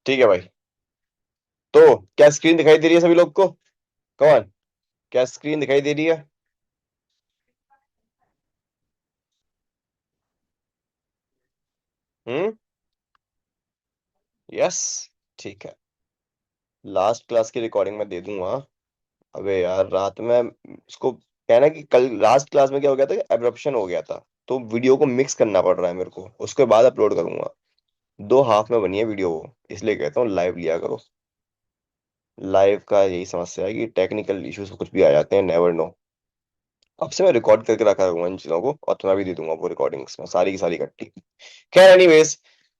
ठीक है भाई। तो क्या स्क्रीन दिखाई दे रही है सभी लोग को? कौन? क्या स्क्रीन दिखाई दे रही है? हम्म। यस। ठीक है। लास्ट क्लास की रिकॉर्डिंग मैं दे दूंगा। अबे यार रात में उसको कहना कि कल लास्ट क्लास में क्या हो गया था कि एब्रप्शन हो गया था। तो वीडियो को मिक्स करना पड़ रहा है मेरे को, उसके बाद अपलोड करूंगा। दो हाफ में बनी है वीडियो वो, इसलिए कहता हूँ लाइव लिया करो। लाइव का यही समस्या है कि टेक्निकल इश्यूज कुछ भी आ जाते हैं, नेवर नो। अब से मैं रिकॉर्ड करके रखा रहूंगा इन चीजों को, और तुम्हें भी दे दूंगा वो रिकॉर्डिंग्स में सारी की सारी इकट्ठी। खैर एनीवेज,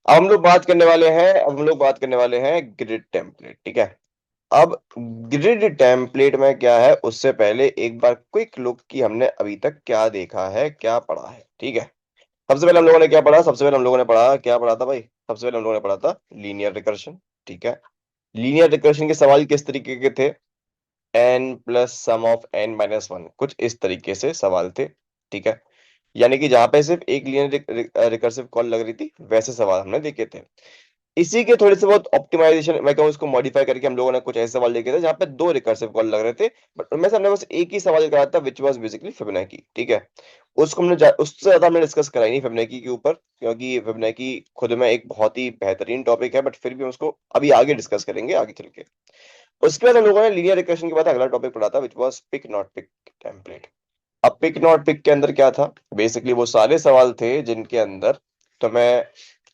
अब हम लोग बात करने वाले हैं, अब हम लोग बात करने वाले हैं ग्रिड टेम्पलेट। ठीक है। अब ग्रिड टेम्पलेट में क्या है, उससे पहले एक बार क्विक लुक कि हमने अभी तक क्या देखा है, क्या पढ़ा है। ठीक है। सबसे पहले हम लोगों ने क्या पढ़ा? सबसे पहले हम लोगों ने पढ़ा, क्या पढ़ा था भाई? सबसे पहले हम लोगों ने पढ़ा था लीनियर रिकर्शन। ठीक है। लीनियर रिकर्शन के सवाल किस तरीके के थे? N plus sum of n minus one, कुछ इस तरीके से सवाल थे। ठीक है। यानी कि जहां पे सिर्फ एक लीनियर रिकर्सिव कॉल लग रही थी, वैसे सवाल हमने देखे थे। इसी के थोड़े से बहुत ऑप्टिमाइजेशन, मैं कहूँ इसको मॉडिफाई करके, हम लोगों ने कुछ ऐसे सवाल देखे थे जहाँ पे दो रिकर्सिव कॉल लग रहे थे। बट उनमें से हमने बस एक ही सवाल करा था, विच वाज बेसिकली फिबोनाची। ठीक है। उसको हमने उससे ज्यादा हमने डिस्कस करा ही नहीं फिबोनाची के ऊपर, क्योंकि फिबोनाची खुद में एक बहुत ही बेहतरीन टॉपिक है, बट फिर भी हम उसको अभी आगे डिस्कस करेंगे आगे चल के। उसके बाद हम लोगों ने लीनियर रिकर्शन के बाद अगला टॉपिक पढ़ा था, which was pick not pick template. अब पिक नॉट पिक के अंदर क्या था? बेसिकली वो सारे सवाल थे जिनके अंदर तुम्हें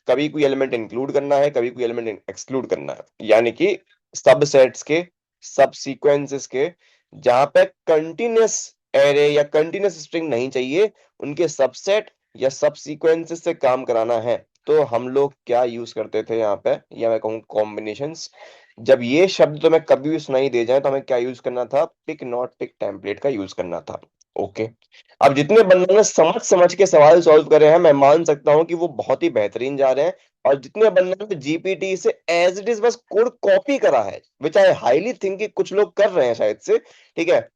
कभी कोई एलिमेंट इंक्लूड करना है, कभी कोई एलिमेंट एक्सक्लूड करना है, यानी कि सब सेट्स के, सब सीक्वेंसेस के, जहां पे कंटिन्यूस एरे या कंटिन्यूस स्ट्रिंग नहीं चाहिए, उनके सबसेट या सब सीक्वेंसेस से काम कराना है। तो हम लोग क्या यूज करते थे यहाँ पे, या मैं कहूँ कॉम्बिनेशंस। जब ये शब्द तुम्हें कभी भी सुनाई दे जाए तो हमें क्या यूज करना था? पिक नॉट पिक टेम्पलेट का यूज करना था। ओके। अब जितने बंदों ने समझ समझ के सवाल सॉल्व करे हैं, मैं मान सकता हूं कि वो बहुत ही बेहतरीन जा रहे हैं। और जितने बंदों ने जीपीटी से एज इट इज बस कोड कॉपी करा है, विच आई हाईली थिंक कि कुछ लोग कर रहे हैं शायद से, ठीक है,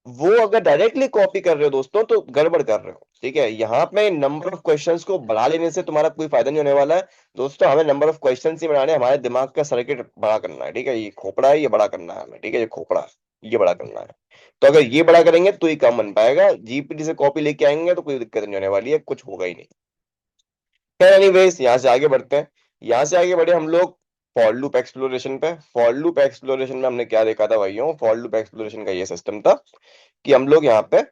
वो अगर डायरेक्टली कॉपी कर रहे हो दोस्तों तो गड़बड़ कर रहे हो। ठीक है। यहाँ पे नंबर ऑफ क्वेश्चंस को बढ़ा लेने से तुम्हारा कोई फायदा नहीं होने वाला है। दोस्तों हमें नंबर ऑफ क्वेश्चंस ही बढ़ाने हैं, हमारे दिमाग का सर्किट बड़ा करना है। ठीक है। ये खोपड़ा है, ये बड़ा करना है हमें। ठीक है। ये खोपड़ा है, ये बड़ा करना है। तो अगर ये बड़ा करेंगे तो ही काम बन पाएगा, जीपीटी से कॉपी लेके आएंगे तो कोई दिक्कत नहीं होने वाली है, कुछ होगा ही नहीं। खैर एनीवेज, यहाँ से आगे बढ़ते हैं। यहाँ से आगे बढ़े हम लोग फॉर लूप एक्सप्लोरेशन पे। फॉर लूप एक्सप्लोरेशन में हमने क्या देखा था भाइयों? फॉर लूप एक्सप्लोरेशन का ये सिस्टम था कि हम लोग यहाँ पे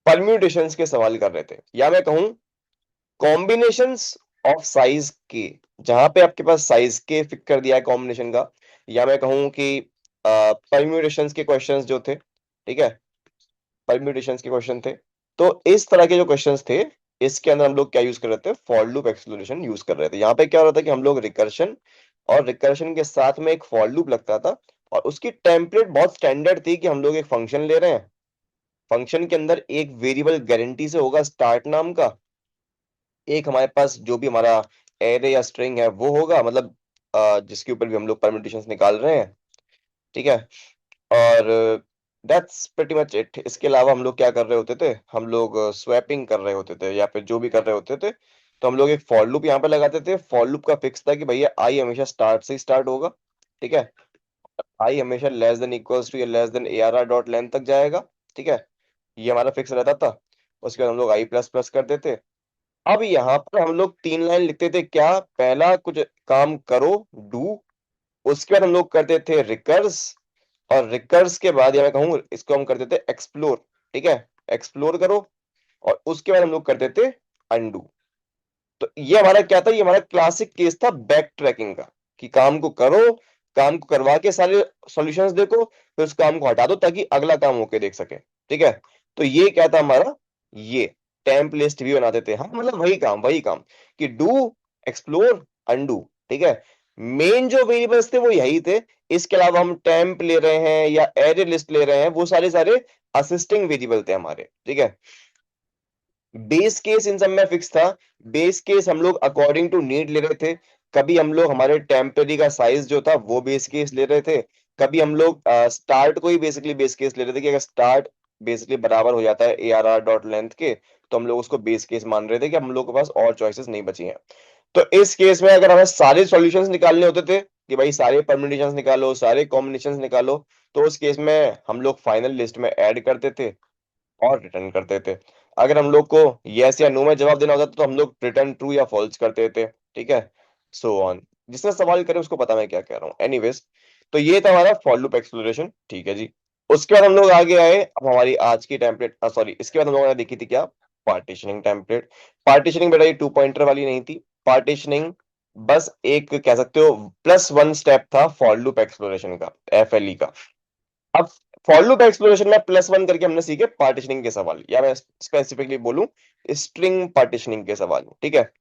परम्यूटेशंस के सवाल कर रहे थे, या मैं कहूं कॉम्बिनेशंस ऑफ साइज के, जहां पे आपके पास साइज के फिक्स कर दिया है कॉम्बिनेशन का, या मैं कहूं कि परम्यूटेशंस के क्वेश्चंस जो थे। ठीक है। परम्यूटेशंस के क्वेश्चन थे। तो इस तरह के जो क्वेश्चंस थे, इसके अंदर हम लोग क्या यूज कर रहे थे? फॉर लूप एक्सप्लोरेशन यूज कर रहे थे। यहाँ पे क्या हो रहा था कि हम लोग रिकर्शन, और रिकर्शन के साथ में एक फॉर लूप लगता था, और उसकी टेम्पलेट बहुत स्टैंडर्ड थी कि हम लोग एक फंक्शन ले रहे हैं, फंक्शन के अंदर एक वेरिएबल गारंटी से होगा स्टार्ट नाम का, एक हमारे पास जो भी हमारा एरे या स्ट्रिंग है वो होगा, मतलब जिसके ऊपर भी हम लोग परम्यूटेशंस निकाल रहे हैं। ठीक है। और दैट्स प्रीटी मच इट। इसके अलावा हम लोग क्या कर रहे होते थे? हम लोग स्वैपिंग कर रहे होते थे, या फिर जो भी कर रहे होते थे, तो हम लोग एक फॉर लूप यहाँ पे लगाते थे। फॉर लूप का फिक्स था कि भैया आई हमेशा स्टार्ट से ही स्टार्ट होगा। ठीक है। आई हमेशा लेस देन इक्वल्स टू या less than A R R dot length तक जाएगा। ठीक है। ये हमारा फिक्स रहता था। उसके बाद हम लोग आई प्लस प्लस करते थे। अब यहाँ पर हम लोग तीन लाइन लिखते थे, क्या? पहला कुछ काम करो, डू। उसके बाद हम लोग करते थे रिकर्स, और रिकर्स के बाद, या मैं कहूँ इसको हम करते थे एक्सप्लोर। ठीक है। एक्सप्लोर करो। और उसके बाद हम लोग करते थे अनडू। तो ये हमारा क्या था? ये हमारा क्लासिक केस था बैक ट्रैकिंग का, कि काम को करो, काम को करवा के सारे सॉल्यूशंस देखो, फिर उस काम को हटा दो ताकि अगला काम होके देख सके। ठीक है। तो ये क्या था हमारा? ये टेम्प लिस्ट भी बनाते थे। हाँ, मतलब वही काम कि डू, एक्सप्लोर, अनडू। ठीक है। मेन जो वेरिएबल्स थे वो यही थे। इसके अलावा हम टेम्प ले रहे हैं या एरे लिस्ट ले रहे हैं, वो सारे सारे असिस्टिंग वेरिएबल थे हमारे। ठीक है। बेस केस इन सब में फिक्स था। बेस केस हम लोग अकॉर्डिंग टू नीड ले रहे थे। कभी हम लोग हमारे टेम्परेरी का साइज जो था वो बेस केस ले रहे थे। कभी हम लोग स्टार्ट को ही बेसिकली बेस केस ले रहे थे, कि अगर स्टार्ट बेसिकली बराबर हो जाता है A R R dot length के, तो हम लोग उसको बेस केस मान रहे थे, कि हम लोग के पास और चॉइसेस नहीं बची हैं। तो इस केस में अगर हमें सारे सॉल्यूशंस निकालने होते थे, कि भाई सारे परम्यूटेशंस निकालो, सारे कॉम्बिनेशंस निकालो, तो उस केस में हम लोग फाइनल लिस्ट में ऐड करते थे और रिटर्न करते थे। अगर हम लोग को यस या नो में जवाब देना होता तो हम लोग रिटर्न ट्रू या फॉल्स करते थे। ठीक है, सो ऑन। जिसने सवाल करे उसको पता मैं क्या कह रहा हूँ। एनीवेज, तो ये था हमारा फॉर लूप एक्सप्लोरेशन। ठीक है जी। उसके बाद हम लोग आगे आए, अब हमारी आज की टेम्पलेट, सॉरी, इसके बाद हम लोगों ने देखी थी क्या, पार्टीशनिंग टेम्पलेट। पार्टीशनिंग बेटा ये 2 पॉइंटर वाली नहीं थी। पार्टीशनिंग बस एक कह सकते हो +1 स्टेप था फॉर लूप एक्सप्लोरेशन का, एफएलई का। अब फॉर लूप एक्सप्लोरेशन में +1 करके हमने सीखे पार्टीशनिंग के सवाल, या मैं स्पेसिफिकली बोलूं स्ट्रिंग पार्टीशनिंग के सवाल। ठीक है,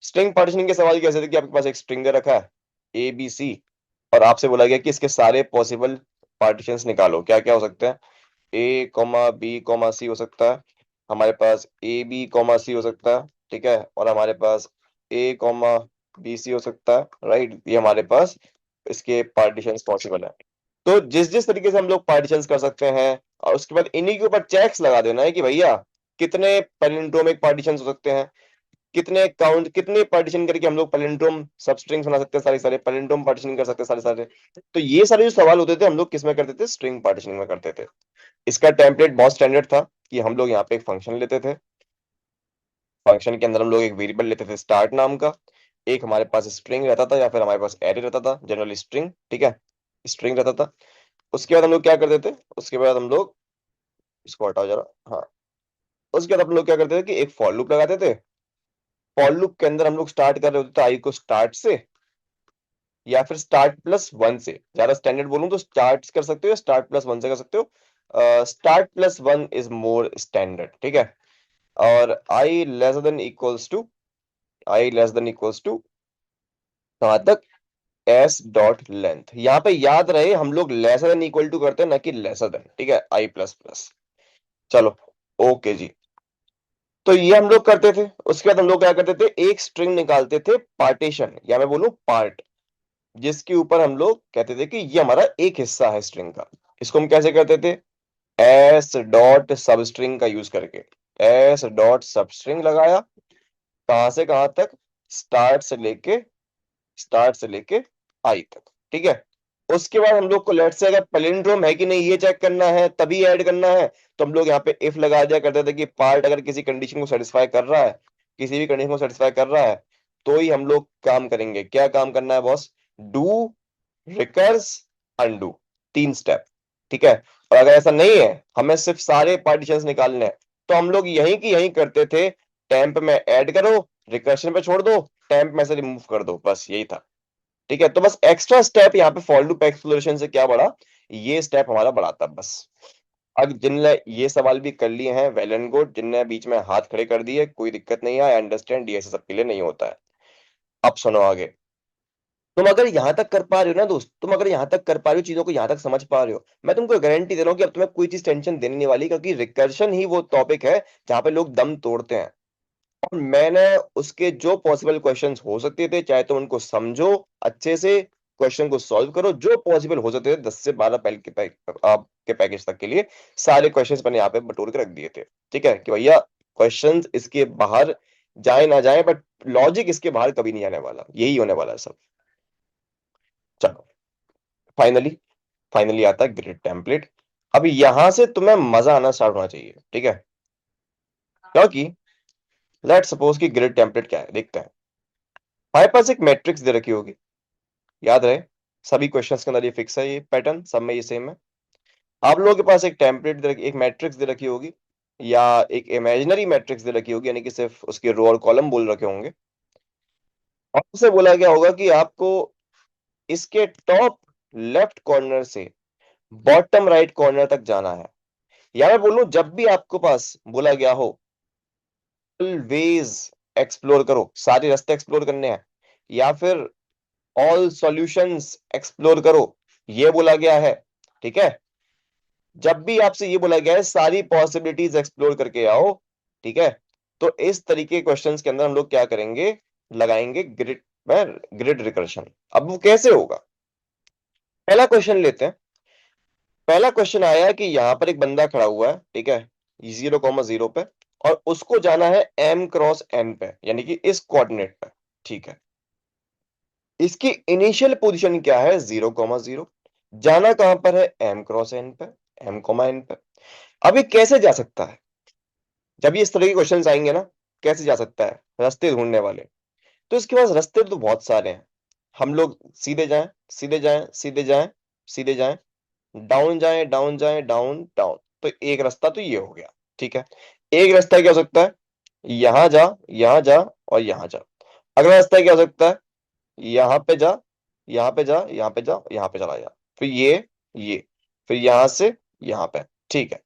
स्ट्रिंग पार्टीशनिंग के सवाल कैसे थे कि आपके पास एक स्ट्रिंग रखा है ABC, और आपसे बोला गया कि इसके सारे पॉसिबल पार्टीशंस निकालो। क्या क्या हो सकते हैं, A, B, C हो सकता है, हमारे पास AB, C हो सकता है, ठीक है, और हमारे पास A, B, C हो सकता है, राइट। ये हमारे पास इसके पार्टीशंस पॉसिबल है। तो जिस जिस तरीके से हम लोग पार्टीशंस कर सकते हैं, और उसके बाद इन्हीं के ऊपर चेक्स लगा देना है कि भैया कितने पैलिंड्रोमिक पार्टीशंस हो सकते हैं, कितने काउंट, कितने पार्टीशन करके हम लोग पैलिंड्रोम सब स्ट्रिंग्स बना सकते हैं, सारे सारे पैलिंड्रोम पार्टीशनिंग कर सकते हैं सारे सारे। तो ये सारे जो सवाल होते थे हम लोग किस में करते थे, स्ट्रिंग पार्टीशनिंग में करते थे। इसका टेम्पलेट बहुत स्टैंडर्ड था कि हम लोग यहाँ पे एक फंक्शन लेते थे, फंक्शन के अंदर हम लोग एक वेरिएबल लेते थे स्टार्ट नाम का, एक हमारे पास स्ट्रिंग रहता था या फिर हमारे पास एरे रहता था, जनरली स्ट्रिंग। ठीक है, स्ट्रिंग रहता था। उसके बाद हम लोग क्या करते थे, उसके बाद हम लोग, इसको हटाओ जरा, हाँ, उसके बाद हम लोग क्या करते थे कि एक फॉर लूप लगाते थे। फॉर लूप के अंदर हम लोग स्टार्ट कर रहे होते थे आई को स्टार्ट से, या फिर स्टार्ट +1 से। ज्यादा स्टैंडर्ड बोलूं तो स्टार्ट कर सकते हो, स्टार्ट +1 से कर सकते हो। Start +1 is more standard. ठीक है, और i <= कहां तक, s.length। यहाँ पे याद रहे हम लोग << करते हैं ना कि <<। ठीक है, i++। चलो, ओके जी। तो ये हम लोग करते थे। उसके बाद हम लोग क्या करते थे, एक स्ट्रिंग निकालते थे पार्टीशन, या मैं बोलूं पार्ट, जिसके ऊपर हम लोग कहते थे कि ये हमारा एक हिस्सा है स्ट्रिंग का। इसको हम कैसे करते थे, s.सबस्ट्रिंग का यूज करके। s.सबस्ट्रिंग लगाया, कहां से कहां तक, स्टार्ट से लेके, स्टार्ट से लेके आई तक। ठीक है, उसके बाद हम लोग को लेट से अगर पैलिंड्रोम है कि नहीं ये चेक करना है, तभी ऐड करना है, तो हम लोग यहाँ पे इफ लगा दिया करते थे कि पार्ट अगर किसी कंडीशन को सेटिस्फाई कर रहा है, किसी भी कंडीशन को सेटिस्फाई कर रहा है, तो ही हम लोग काम करेंगे। क्या काम करना है boss, do, recurs, undo, 3 step. ठीक है, और अगर ऐसा नहीं है, हमें सिर्फ सारे पार्टीशंस निकालने हैं, तो हम लोग यहीं की यहीं करते थे, टेम्प में ऐड करो, रिकर्शन पे छोड़ दो, टेम्प में से रिमूव कर दो, बस यही था। ठीक है, तो बस एक्स्ट्रा स्टेप यहाँ पे फॉर लूप एक्सप्लोरेशन से क्या बढ़ा, ये स्टेप हमारा बढ़ा था बस। अब जिनने ये सवाल भी कर लिए हैं वेल एंड गुड, जिनने बीच में हाथ खड़े कर दिए कोई दिक्कत नहीं है, आई अंडरस्टैंड, ये सबके लिए नहीं होता है। अब सुनो आगे। तुम अगर यहां तक कर पा रहे हो ना दोस्त, तुम अगर यहां तक कर पा रहे हो, चीजों को यहां तक समझ पा रहे हो, मैं तुमको गारंटी दे रहा हूँ कि अब तुम्हें कोई चीज टेंशन देने नहीं वाली, क्योंकि रिकर्शन ही वो टॉपिक है जहां पे लोग दम तोड़ते हैं। और मैंने उसके जो पॉसिबल क्वेश्चंस हो सकते थे, चाहे तुम उनको समझो अच्छे से, क्वेश्चन को सॉल्व करो, जो पॉसिबल हो सकते थे 10 से 12 पैल के आपके पैकेज तक के लिए, सारे क्वेश्चंस मैंने यहाँ पे बटोर के रख दिए थे। ठीक है, कि भैया क्वेश्चंस इसके बाहर जाए ना जाए, बट लॉजिक इसके बाहर कभी नहीं आने वाला, यही होने वाला है सब। चलो, फाइनली, फाइनली आता है ग्रिड टेम्पलेट। अब यहां से तुम्हें मजा आना स्टार्ट होना चाहिए। ठीक है, क्योंकि लेट सपोज कि ग्रिड टेम्पलेट क्या है देखते हैं। हमारे पास एक मैट्रिक्स दे रखी होगी, याद रहे सभी क्वेश्चंस के अंदर ये फिक्स है, ये पैटर्न सब में ये सेम है। आप लोगों के पास एक टेम्पलेट दे रखी, एक मैट्रिक्स दे रखी होगी, या एक इमेजिनरी मैट्रिक्स दे रखी होगी, यानी कि सिर्फ उसके रो और कॉलम बोल रखे होंगे, और उससे बोला गया होगा कि आपको इसके टॉप लेफ्ट कॉर्नर से बॉटम राइट कॉर्नर तक जाना है। या मैं बोलूं, जब भी आपको पास बोला गया हो ऑलवेज एक्सप्लोर करो, सारे रास्ते एक्सप्लोर करने हैं, या फिर ऑल सॉल्यूशंस एक्सप्लोर करो, ये बोला गया है। ठीक है, जब भी आपसे ये बोला गया है सारी पॉसिबिलिटीज एक्सप्लोर करके आओ, ठीक है, तो इस तरीके के क्वेश्चंस के अंदर हम लोग क्या करेंगे, लगाएंगे ग्रिड में, ग्रिड रिकर्शन। अब वो कैसे होगा, पहला क्वेश्चन लेते हैं। पहला क्वेश्चन आया है कि यहां पर एक बंदा खड़ा हुआ है, ठीक है, 0,0 पे, और उसको जाना है m क्रॉस n पे, यानी कि इस कोऑर्डिनेट पे। ठीक है, इसकी इनिशियल पोजीशन क्या है, 0,0। जाना कहां पर है, m क्रॉस n पे, m, n पे। अब ये कैसे जा सकता है, जब ये इस तरह के क्वेश्चंस आएंगे ना, कैसे जा सकता है, रास्ते ढूंढने वाले। तो इसके पास रास्ते तो बहुत सारे हैं। हम लोग सीधे जाएं, सीधे जाएं, सीधे जाएं, सीधे जाएं, डाउन जाएं, डाउन जाएं, डाउन डाउन। तो एक रास्ता तो ये हो गया, ठीक है। एक रास्ता क्या हो सकता है, यहां जा, यहां जा, और यहां जा। अगला रास्ता क्या हो सकता है, यहां पे जा, यहां पे जा, यहां पे जा, यहां पे चला जा। फिर ये फिर यहां से यहां पे, ठीक है।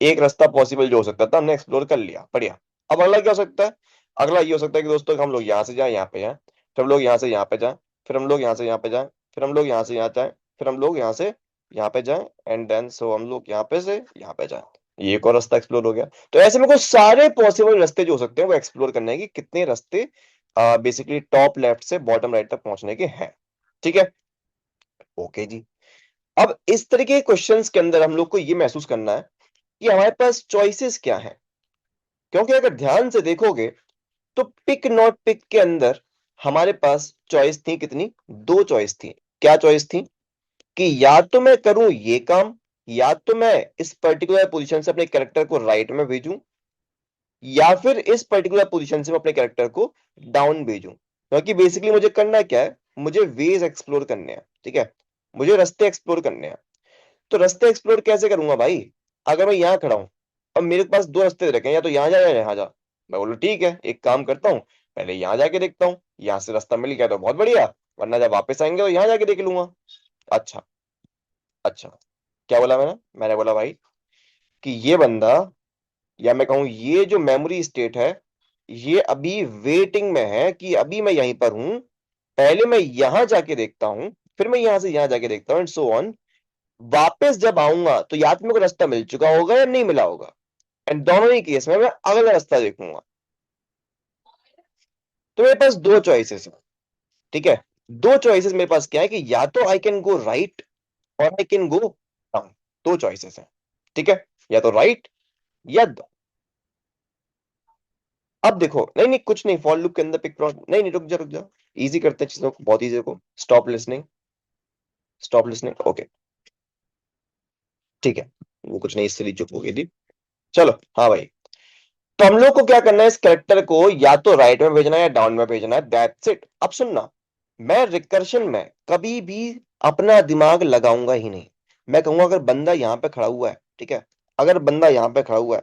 एक रास्ता पॉसिबल जो हो सकता था हमने एक्सप्लोर कर लिया, बढ़िया। अब अगला क्या हो सकता है, अगला ये हो सकता है कि दोस्तों हम लोग यहाँ से जाएं, यहाँ पे जाएं, फिर हम लोग यहाँ से यहाँ पे जाएं, फिर हम लोग यहाँ से यहाँ पे जाएं, फिर हम लोग यहाँ से यहाँ जाएं, फिर हम लोग यहाँ से यहाँ पे जाएं, एंड देन सो हम लोग यहाँ पे से यहाँ पे जाएं। ये एक और रास्ता एक्सप्लोर हो गया। तो ऐसे में कुछ सारे पॉसिबल रास्ते जो हो सकते हैं वो एक्सप्लोर करने हैं कि कितने रास्ते बेसिकली टॉप लेफ्ट से बॉटम राइट तक पहुंचने के हैं, ठीक है। ओके जी। अब इस तरह के क्वेश्चंस के अंदर हम लोग को ये महसूस करना है कि हमारे पास चॉइसेस क्या हैं। क्योंकि अगर ध्यान से देखोगे तो पिक नॉट पिक के अंदर हमारे पास चॉइस थी कितनी, दो चॉइस थी। क्या चॉइस थी कि या तो मैं करूं ये काम, या तो मैं इस पर्टिकुलर पोजीशन से अपने कैरेक्टर को राइट में भेजूं, या फिर इस पर्टिकुलर पोजीशन से मैं अपने कैरेक्टर को डाउन भेजूं। क्योंकि बेसिकली मुझे करना क्या है, मुझे वेज एक्सप्लोर करने हैं, ठीक है। मुझे रास्ते एक्सप्लोर करने हैं। तो रास्ते एक्सप्लोर कैसे करूंगा भाई, अगर मैं यहाँ खड़ा हूं और मेरे पास दो रास्ते दे रखे हैं, या तो यहाँ जा या यहाँ जा। मैं बोलूँ ठीक है, एक काम करता हूँ, पहले यहाँ जाके देखता हूँ, यहाँ से रास्ता मिल गया तो बहुत बढ़िया, वरना जब वापस आएंगे तो यहाँ जाके देख लूंगा। अच्छा, अच्छा। क्या बोला मैंने बोला भाई कि ये बंदा, या मैं कहूँ ये जो मेमोरी स्टेट है, ये अभी वेटिंग में है कि अभी मैं यहीं पर हूं, पहले मैं यहां जाके देखता हूं, फिर मैं यहां से यहां जाके देखता हूं, एंड सो ऑन। वापस जब आऊंगा तो या तो मेरे को रास्ता मिल चुका होगा या नहीं मिला होगा, एंड दोनों ही केस में मैं अगला रास्ता देखूंगा। तो मेरे पास दो चॉइसेस है, ठीक है। दो चॉइसेस मेरे पास क्या है कि या तो आई कैन गो राइट और आई कैन गो डाउन। दो चॉइसेस है, ठीक है। या तो राइट या अब देखो, नहीं नहीं कुछ नहीं, फॉर लूप के अंदर पिक नहीं नहीं, रुक जा रुक जा। इजी करते हैं चीजों को, बहुत इजी को। Stop listening, stop listening, okay, ठीक है। वो कुछ नहीं, इससे चुप हो गई थी। चलो हाँ भाई। तो हम लोग को क्या करना है, इस कैरेक्टर को या तो राइट में भेजना है या डाउन में भेजना है, दैट्स इट। अब सुनना, मैं रिकर्शन में कभी भी अपना दिमाग लगाऊंगा ही नहीं। मैं कहूंगा अगर बंदा यहां पे खड़ा हुआ है, ठीक है, अगर बंदा यहां पे खड़ा हुआ है,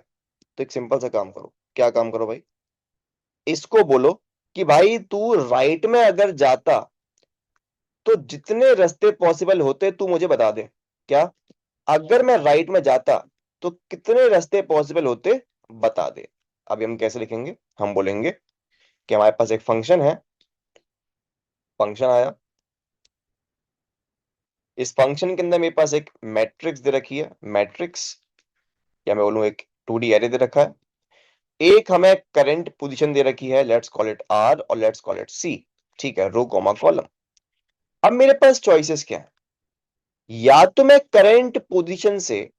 तो एक सिंपल सा काम करो। क्या काम करो भाई, इसको बोलो कि भाई तू राइट में अगर जाता तो जितने रास्ते पॉसिबल होते तू मुझे बता दे। क्या, अगर मैं राइट में जाता तो कितने रास्ते पॉसिबल होते, बता दे। अभी हम कैसे लिखेंगे, हम बोलेंगे कि हमारे पास एक फंक्शन है, फंक्शन आया, इस फंक्शन के अंदर मेरे पास एक मैट्रिक्स दे रखी है, मैट्रिक्स, या मैं बोलूं एक 2D एरे दे रखा है। एक हमें करंट पोजीशन दे रखी है, लेट्स कॉल इट आर और लेट्स कॉल इट सी, ठीक है, रो कॉमा कॉलम। अब मेरे पास चॉइसेस क्या है, या तो मैं करंट पोजीशन से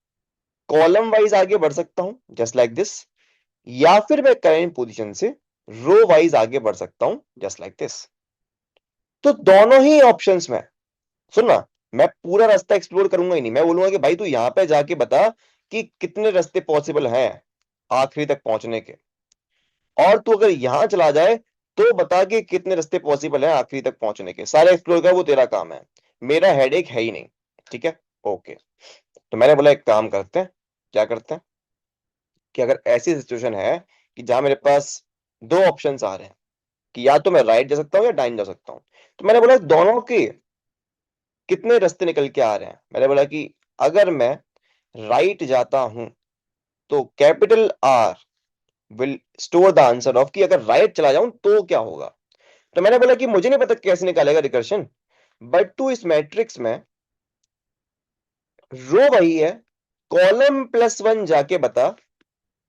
कॉलम वाइज आगे बढ़ सकता हूं जस्ट लाइक दिस, या फिर मैं करंट पोजीशन से रो वाइज आगे बढ़ सकता हूं जस्ट लाइक दिस। तो दोनों ही ऑप्शंस में सुनना, मैं पूरा रास्ता एक्सप्लोर करूंगा ही नहीं। मैं बोलूंगा कि भाई तू यहां पे जाके बता कि कितने रास्ते पॉसिबल हैं आखिरी तक पहुंचने के, और तू अगर यहां चला जाए तो बता कि कितने रास्ते पॉसिबल हैं आखिरी तक पहुंचने के, सारे एक्सप्लोर कर, वो तेरा काम है, मेरा हेडेक है ही नहीं, ठीक है। ओके। तो मैंने बोला एक काम करते हैं, क्या करते हैं कि अगर ऐसी सिचुएशन है कि जहां मेरे पास दो ऑप्शंस आ रहे हैं कि या तो मैं राइट जा सकता हूं या डाइन जा सकता हूं, तो मैंने बोला दोनों के कितने रास्ते निकल के आ रहे हैं। मैंने बोला कि अगर मैं राइट जाता हूं तो capital R will store the answer of, कि अगर राइट चला जाऊं तो क्या होगा। तो मैंने बोला कि मुझे नहीं पता कैसे निकालेगा रिकर्शन, बट तू इस मैट्रिक्स में रो वही है, कॉलम +1 जाके बता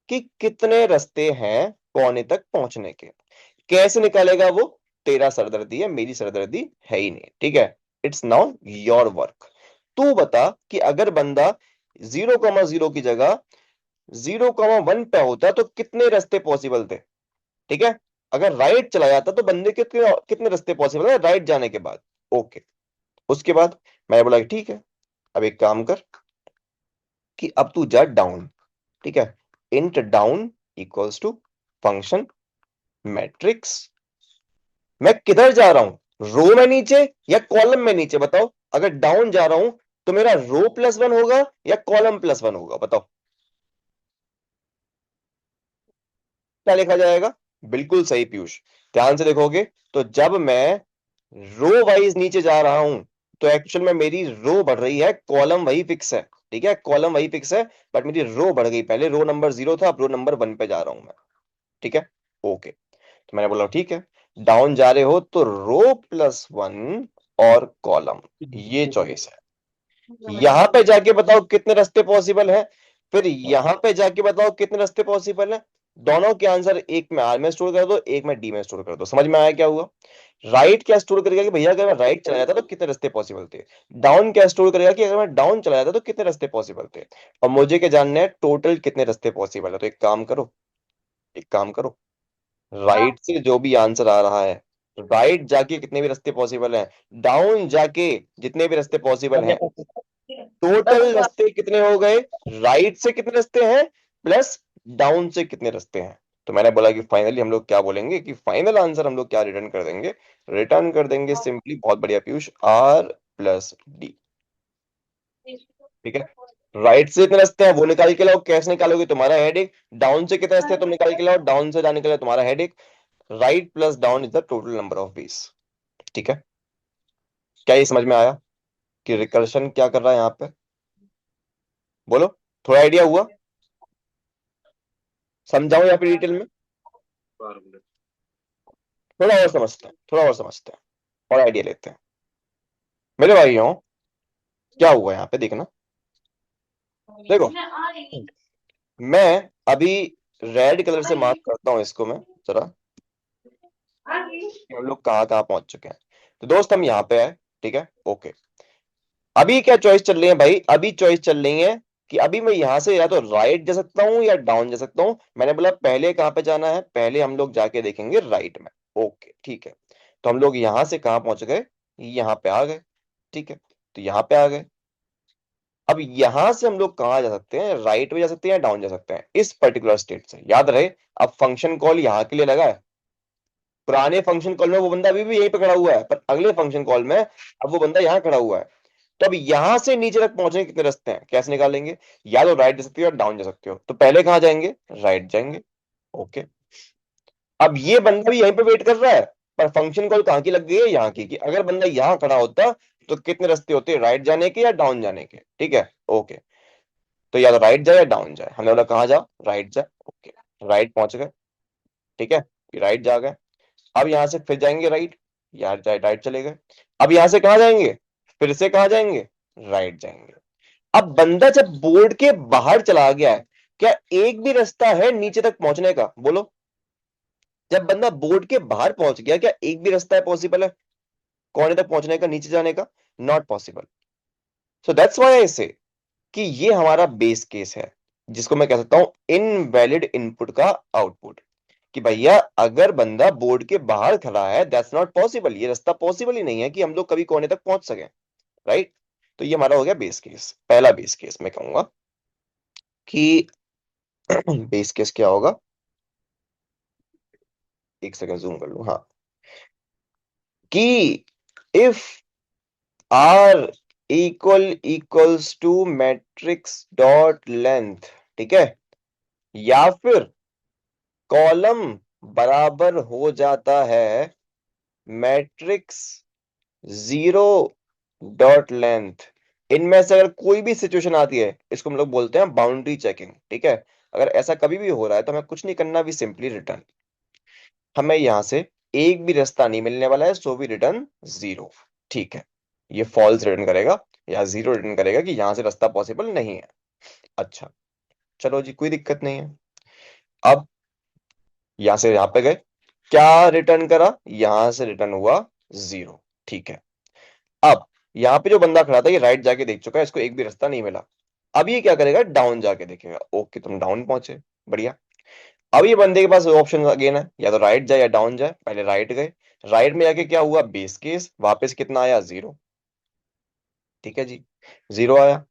कि कितने रास्ते हैं कोने तक पहुंचने के। कैसे निकालेगा वो, तेरा सरदर्दी है, मेरी सरदर्दी है ही नहीं, ठीक है। It's now your work. तू बता कि अगर बंदा 0,0 की जगह 0,1 पे होता तो कितने रास्ते पॉसिबल थे, ठीक है। अगर राइट चला जाता तो बंदे के कितने कितने रास्ते पॉसिबल है राइट जाने के बाद। ओके। उसके बाद मैंने बोला कि ठीक है, अब एक काम कर कि अब तू जा डाउन। ठीक है, int down equals to function matrix. मैं किधर जा रहा हूं, रो में नीचे या कॉलम में नीचे बताओ। अगर डाउन जा रहा हूं तो मेरा रो प्लस वन होगा या कॉलम प्लस वन होगा, बताओ क्या लिखा जाएगा। बिल्कुल सही पीयूष, ध्यान से देखोगे तो जब मैं रो वाइज नीचे जा रहा हूं तो एक्चुअल में मेरी रो बढ़ रही है, कॉलम वही फिक्स है। ठीक है, कॉलम वही फिक्स है, बट मेरी रो बढ़ गई। पहले रो नंबर 0 था, अब रो नंबर 1 पे जा रहा हूं मैं। ठीक है, ओके। तो मैंने बोला ठीक है, डाउन जा रहे हो तो रो प्लस वन और कॉलम, ये चॉइस है। यहां पे जाके बताओ कितने रास्ते पॉसिबल है, फिर यहां पे जाके बताओ कितने रास्ते पॉसिबल है। दोनों के आंसर एक में आर में स्टोर कर दो, एक में डी में स्टोर कर दो। समझ में आया क्या हुआ। राइट क्या स्टोर करेगा कि भैया अगर मैं राइट चला जाता तो कितने रास्ते पॉसिबल थे। डाउन क्या स्टोर करेगा कि अगर मैं डाउन चला जाता तो कितने रास्ते पॉसिबल थे। और मुझे क्या जानना है, टोटल कितने रास्ते पॉसिबल है। तो एक काम करो, एक काम करो, राइट से जो भी आंसर आ रहा है, राइट जाके कितने भी रास्ते पॉसिबल हैं, डाउन जाके जितने भी रास्ते पॉसिबल हैं, टोटल रास्ते कितने हो गए। राइट से कितने रास्ते हैं प्लस डाउन से कितने रास्ते हैं। तो मैंने बोला कि फाइनली हम लोग क्या बोलेंगे कि फाइनल आंसर हम लोग क्या रिटर्न कर देंगे। रिटर्न कर देंगे सिंपली, बहुत बढ़िया पीयूष, आर प्लस डी। ठीक है, राइट से कितने रास्ते हैं वो निकाल के लाओ, कैसे निकालोगे तुम्हारा हेडेक। डाउन से कितने रास्ते हैं तुम निकाल के लाओ, डाउन से जाने के लिए तुम्हारा headache. Right plus down is the total number of base. ठीक है, क्या ये समझ में आया कि रिकर्शन क्या कर रहा है यहाँ पे। बोलो, थोड़ा आइडिया हुआ। समझाऊं या फिर डिटेल में, थोड़ा और समझते हैं, थोड़ा और समझते हैं और आइडिया लेते हैं। मेरे भाइयों, क्या हुआ यहाँ पे देखना। देखो, मैं अभी रेड कलर से मार्क करता हूं इसको मैं जरा, कि हम लोग कहाँ कहाँ पहुंच चुके हैं। तो दोस्त हम यहाँ पे आए। ठीक है, ओके। अभी क्या चॉइस चल रही है भाई, अभी चॉइस चल रही है कि अभी मैं यहां से या तो राइट जा सकता हूं या डाउन जा सकता हूं। मैंने बोला पहले कहां पे जाना है, पहले हम लोग जाके देखेंगे राइट में। ओके ठीक है, तो हम लोग यहां से कहां पहुंच गए, यहां पे आ गए। ठीक है, तो यहां पे आ गए। अब यहां से हम लोग कहाँ जा सकते हैं, राइट में जा सकते हैं या डाउन जा सकते हैं इस पर्टिकुलर स्टेट से, याद रहे। अब फंक्शन कॉल यहाँ के लिए लगा है, पुराने फंक्शन कॉल में वो बंदा अभी भी यहीं पे खड़ा हुआ है, पर अगले फंक्शन कॉल में अब वो बंदा यहाँ खड़ा हुआ है। तो अब यहां से नीचे तक पहुंचने के कितने रास्ते हैं, कैसे निकालेंगे। या तो राइट जा सकते हो या डाउन जा सकते हो, तो पहले कहां जाएंगे, राइट जाएंगे। ओके, अब ये बंदा भी यहीं पे वेट कर रहा है, पर फंक्शन कॉल कहाँ की लग गई है, यहाँ की। कि अगर बंदा यहाँ खड़ा होता तो कितने रास्ते होते, राइट जाने के या डाउन जाने के। ठीक है, ओके। तो या तो राइट जाए या डाउन जाए, हमने बोला कहाँ जाओ, राइट जाए। ओके, राइट पहुंच गए। ठीक है, राइट जा गए। अब यहां से फिर जाएंगे राइट, यार जाए राइट चले गए। अब यहां से कहाँ जाएंगे, फिर से कहाँ जाएंगे, राइट जाएंगे। अब बंदा जब बोर्ड के बाहर चला गया है, क्या एक भी रास्ता है नीचे तक पहुंचने का, बोलो। जब बंदा बोर्ड के बाहर पहुंच गया, क्या एक भी रास्ता है पॉसिबल है कोने तक पहुंचने का, नीचे जाने का। Not possible. So that's why I से कि ये हमारा बेस केस है, जिसको मैं कह सकता हूं इनवैलिड इनपुट का आउटपुट। कि भैया अगर बंदा बोर्ड के बाहर खड़ा है, दैट्स नॉट पॉसिबल, ये रास्ता पॉसिबल ही नहीं है कि हम लोग कभी कोने तक पहुंच सके। राइट, तो ये हमारा हो गया बेस केस, पहला बेस केस मैं कहूंगा कि बेस केस क्या होगा। एक सेकंड जूम कर लूं, हाँ। कि if r equals to matrix dot length, ठीक है, या फिर कॉलम बराबर हो जाता है मैट्रिक्स जीरो डॉट लेंथ, इनमें से अगर कोई भी सिचुएशन आती है, इसको हम लोग बोलते हैं बाउंड्री चेकिंग। ठीक है, अगर ऐसा कभी भी हो रहा है तो हमें कुछ नहीं करना, भी सिंपली रिटर्न। हमें यहां से एक भी रास्ता नहीं मिलने वाला है, सो भी रिटर्न जीरो। ठीक है, ये फॉल्स रिटर्न करेगा या जीरो रिटर्न करेगा कि यहां से रास्ता पॉसिबल नहीं है। अच्छा, चलो जी, कोई दिक्कत नहीं है। अब यहां से यहां पे गए, क्या रिटर्न करा, यहां से रिटर्न हुआ जीरो। ठीक है, अब यहाँ पे जो बंदा खड़ा था ये राइट जाके देख चुका है, इसको एक भी रास्ता नहीं मिला। अब ये क्या करेगा, डाउन जाके देखेगा। ओके, तुम डाउन पहुंचे, बढ़िया। अब ये बंदे के पास ऑप्शन अगेन है, या तो राइट जाए या डाउन जाए। पहले राइट गए, राइट में जाके क्या हुआ, बेस केस, वापस कितना आया, जीरो। ठीक है जी, जीरो आया।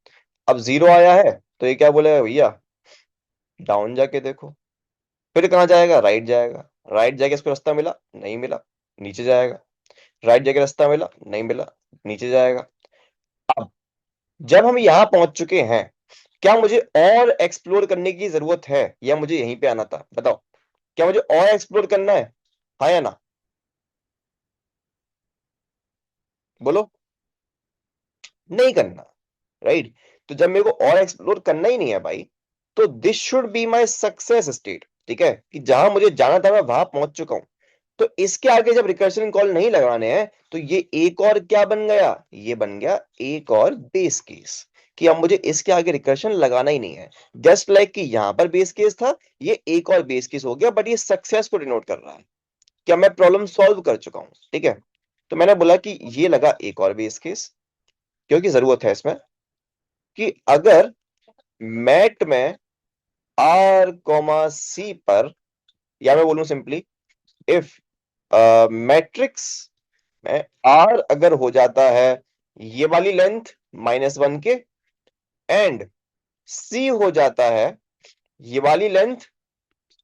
अब जीरो आया है तो ये क्या बोलेगा, भैया डाउन जाके देखो। फिर कहाँ जाएगा, राइट जाएगा। राइट जाके इसको रास्ता मिला, नहीं मिला, नीचे जाएगा। राइट जाके रास्ता मिला, नहीं मिला, नीचे जाएगा। अब जब हम यहाँ पहुंच चुके हैं, क्या मुझे और एक्सप्लोर करने की जरूरत है, या मुझे यहीं पे आना था, बताओ। क्या मुझे और एक्सप्लोर करना है, हाँ या ना, बोलो। नहीं करना, राइट। तो जब मेरे को और एक्सप्लोर करना ही नहीं है भाई, तो this should be my success state. ठीक है, कि जहां मुझे जाना था मैं वहां पहुंच चुका हूं। तो इसके आगे जब रिकर्शन कॉल नहीं लगाने हैं, तो ये एक और क्या बन गया, ये बन गया एक और बेस केस, कि अब मुझे इसके आगे रिकर्शन लगाना ही नहीं है। जस्ट लाइक कि यहां पर बेस केस था, ये एक और बेस केस हो गया, बट ये सक्सेस को डिनोट कर रहा है कि अब मैं प्रॉब्लम सॉल्व कर चुका हूं। ठीक है, तो मैंने बोला कि ये लगा एक और बेस केस, क्योंकि जरूरत है इसमें, कि अगर मैट में आर कॉमा सी पर, या मैं बोलूं सिंपली, इफ मैट्रिक्स में आर अगर हो जाता है ये वाली लेंथ -1 के, एंड सी हो जाता है ये वाली लेंथ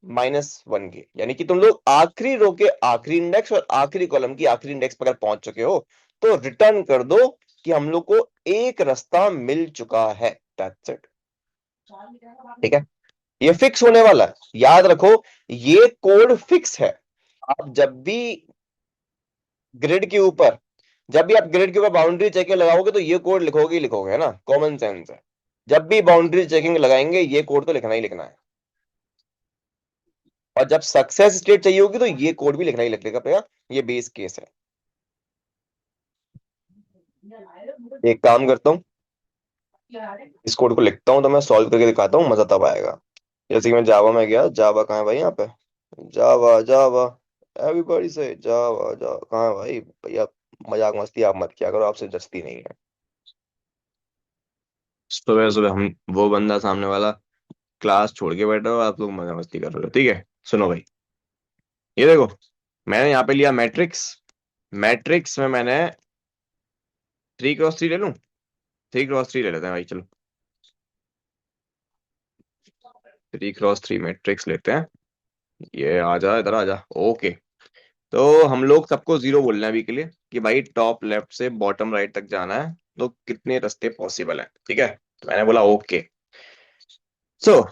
-1 के, यानी कि तुम लोग आखिरी रो के आखिरी इंडेक्स और आखिरी कॉलम की आखिरी इंडेक्स पर अगर पहुंच चुके हो, तो रिटर्न कर दो कि हम लोग को एक रास्ता मिल चुका है। That's it. ठीक है, ये फिक्स होने वाला है, याद रखो, ये कोड फिक्स है। आप जब भी ग्रिड के ऊपर जब भी आप ग्रिड के ऊपर बाउंड्री चेकिंग लगाओगे, तो ये कोड लिखोगे ही लिखोगे, है ना, कॉमन सेंस है। जब भी बाउंड्री चेकिंग लगाएंगे, ये कोड तो लिखना ही लिखना है। और जब सक्सेस स्टेट चाहिए होगी, तो ये कोड भी लिखना ही लिखने का पड़ेगा। ये बेस केस है। एक काम करता हूँ, इस कोड को लिखता हूँ, तो मैं सॉल्व करके दिखाता हूँ, मजा तब आएगा। जैसे कि मैं जावा में गया, जावा कहाँ है भाई, यहाँ पे जावा, जावा, एवरीबॉडी से जावा, जावा कहाँ है भाई, भैया मजाक मस्ती आप मत किया करो, आपसे जस्ती नहीं है। सुबह सुबह हम, वो बंदा सामने वाला क्लास छोड़ के बैठा हो, आप लोग मजा मस्ती कर रहे हो। ठीक है, सुनो भाई, ये देखो, मैंने यहाँ पे लिया मैट्रिक्स। मैट्रिक्स में मैंने 3x3 ले लूं, 3x3 ले लेते हैं भाई, चलो। 3x3 मैट्रिक्स लेते हैं। ये आ जा, इधर आ जा, ओके। तो हम लोग सबको जीरो बोलना है अभी के लिए, कि भाई टॉप लेफ्ट से बॉटम राइट तक जाना है, तो कितने रास्ते पॉसिबल है। ठीक है, तो मैंने बोला ओके। सो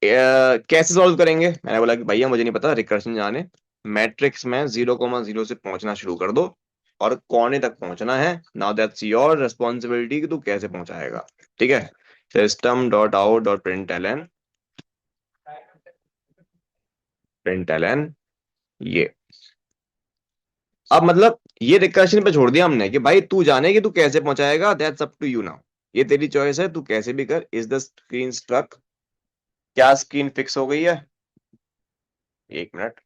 कैसे सॉल्व करेंगे, मैंने बोला कि भैया मुझे नहीं पता, रिकर्शन जाने, मैट्रिक्स में 0,0 से पहुंचना शुरू कर दो, और कोने तक पहुंचना है। नाउ दैट्स योर रिस्पॉन्सिबिलिटी कि तू कैसे पहुंचाएगा। ठीक है, system dot out dot println ये। अब मतलब ये रिकर्शन पे छोड़ दिया हमने, कि भाई तू जाने कि तू कैसे पहुंचाएगा, that's up to you now. ये तेरी चॉइस है, तू कैसे भी कर। इज द स्क्रीन स्ट्रक, क्या स्क्रीन फिक्स हो गई है, एक मिनट।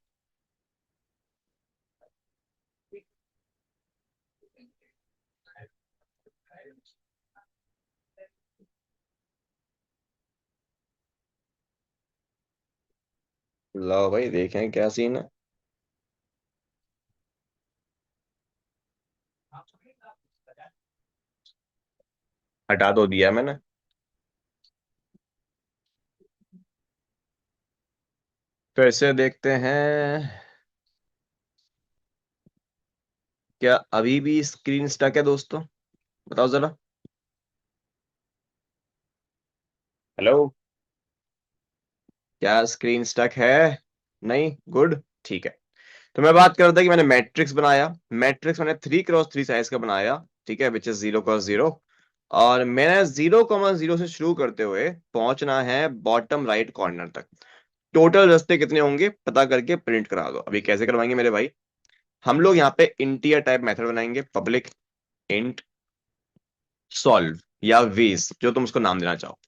लो भाई, देखें क्या सीन है। हटा तो दिया मैंने। फिर से देखते हैं, क्या अभी भी स्क्रीन स्टक है दोस्तों, बताओ जरा। हेलो, क्या स्क्रीन स्टक है, नहीं, गुड, ठीक है। तो मैं बात कर रहा था कि मैंने मैट्रिक्स बनाया। मैट्रिक्स मैंने 3x3 साइज का बनाया। ठीक है, विच इज 0x0। और मैंने 0,0 से शुरू करते हुए पहुंचना है बॉटम राइट कॉर्नर तक। टोटल रास्ते कितने होंगे पता करके प्रिंट करा दो। अभी कैसे करवाएंगे मेरे भाई, हम लोग यहाँ पे इंटीजर टाइप मेथड बनाएंगे, पब्लिक इंट सॉल्व, या वेज, जो तुम उसको नाम देना चाहो।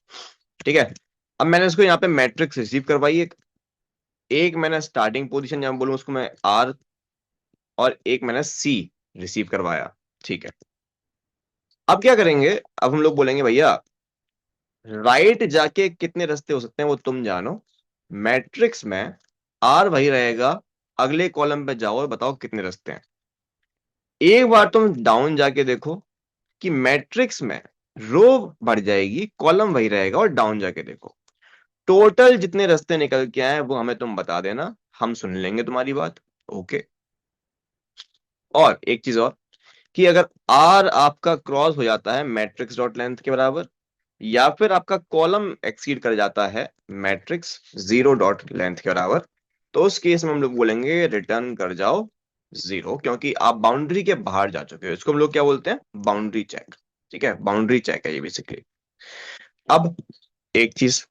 ठीक है, अब मैंने इसको यहाँ पे मैट्रिक्स रिसीव करवाई एक मैंने स्टार्टिंग पोजीशन जहां बोलूं उसको मैं आर, और एक मैंने सी रिसीव करवाया। ठीक है, अब क्या करेंगे, अब हम लोग बोलेंगे भैया राइट जाके कितने रास्ते हो सकते हैं वो तुम जानो, मैट्रिक्स में आर वही रहेगा, अगले कॉलम पे जाओ और बताओ कितने रास्ते हैं। एक बार तुम डाउन जाके देखो कि मैट्रिक्स में रो बढ़ जाएगी, कॉलम वही रहेगा, और डाउन जाके देखो टोटल जितने रास्ते निकल के आए वो हमें तुम बता देना, हम सुन लेंगे तुम्हारी बात। ओके। और एक चीज और, कि अगर आर आपका क्रॉस हो जाता है मैट्रिक्स डॉट लेंथ के बराबर, या फिर आपका कॉलम एक्सीड कर जाता है मैट्रिक्स जीरो डॉट लेंथ के बराबर, तो उस केस में हम लोग बोलेंगे रिटर्न कर जाओ जीरो, क्योंकि आप बाउंड्री के बाहर जा चुके हो। इसको हम लोग क्या बोलते हैं, बाउंड्री चेक। ठीक है, बाउंड्री चेक है ये बेसिकली। अब एक चीज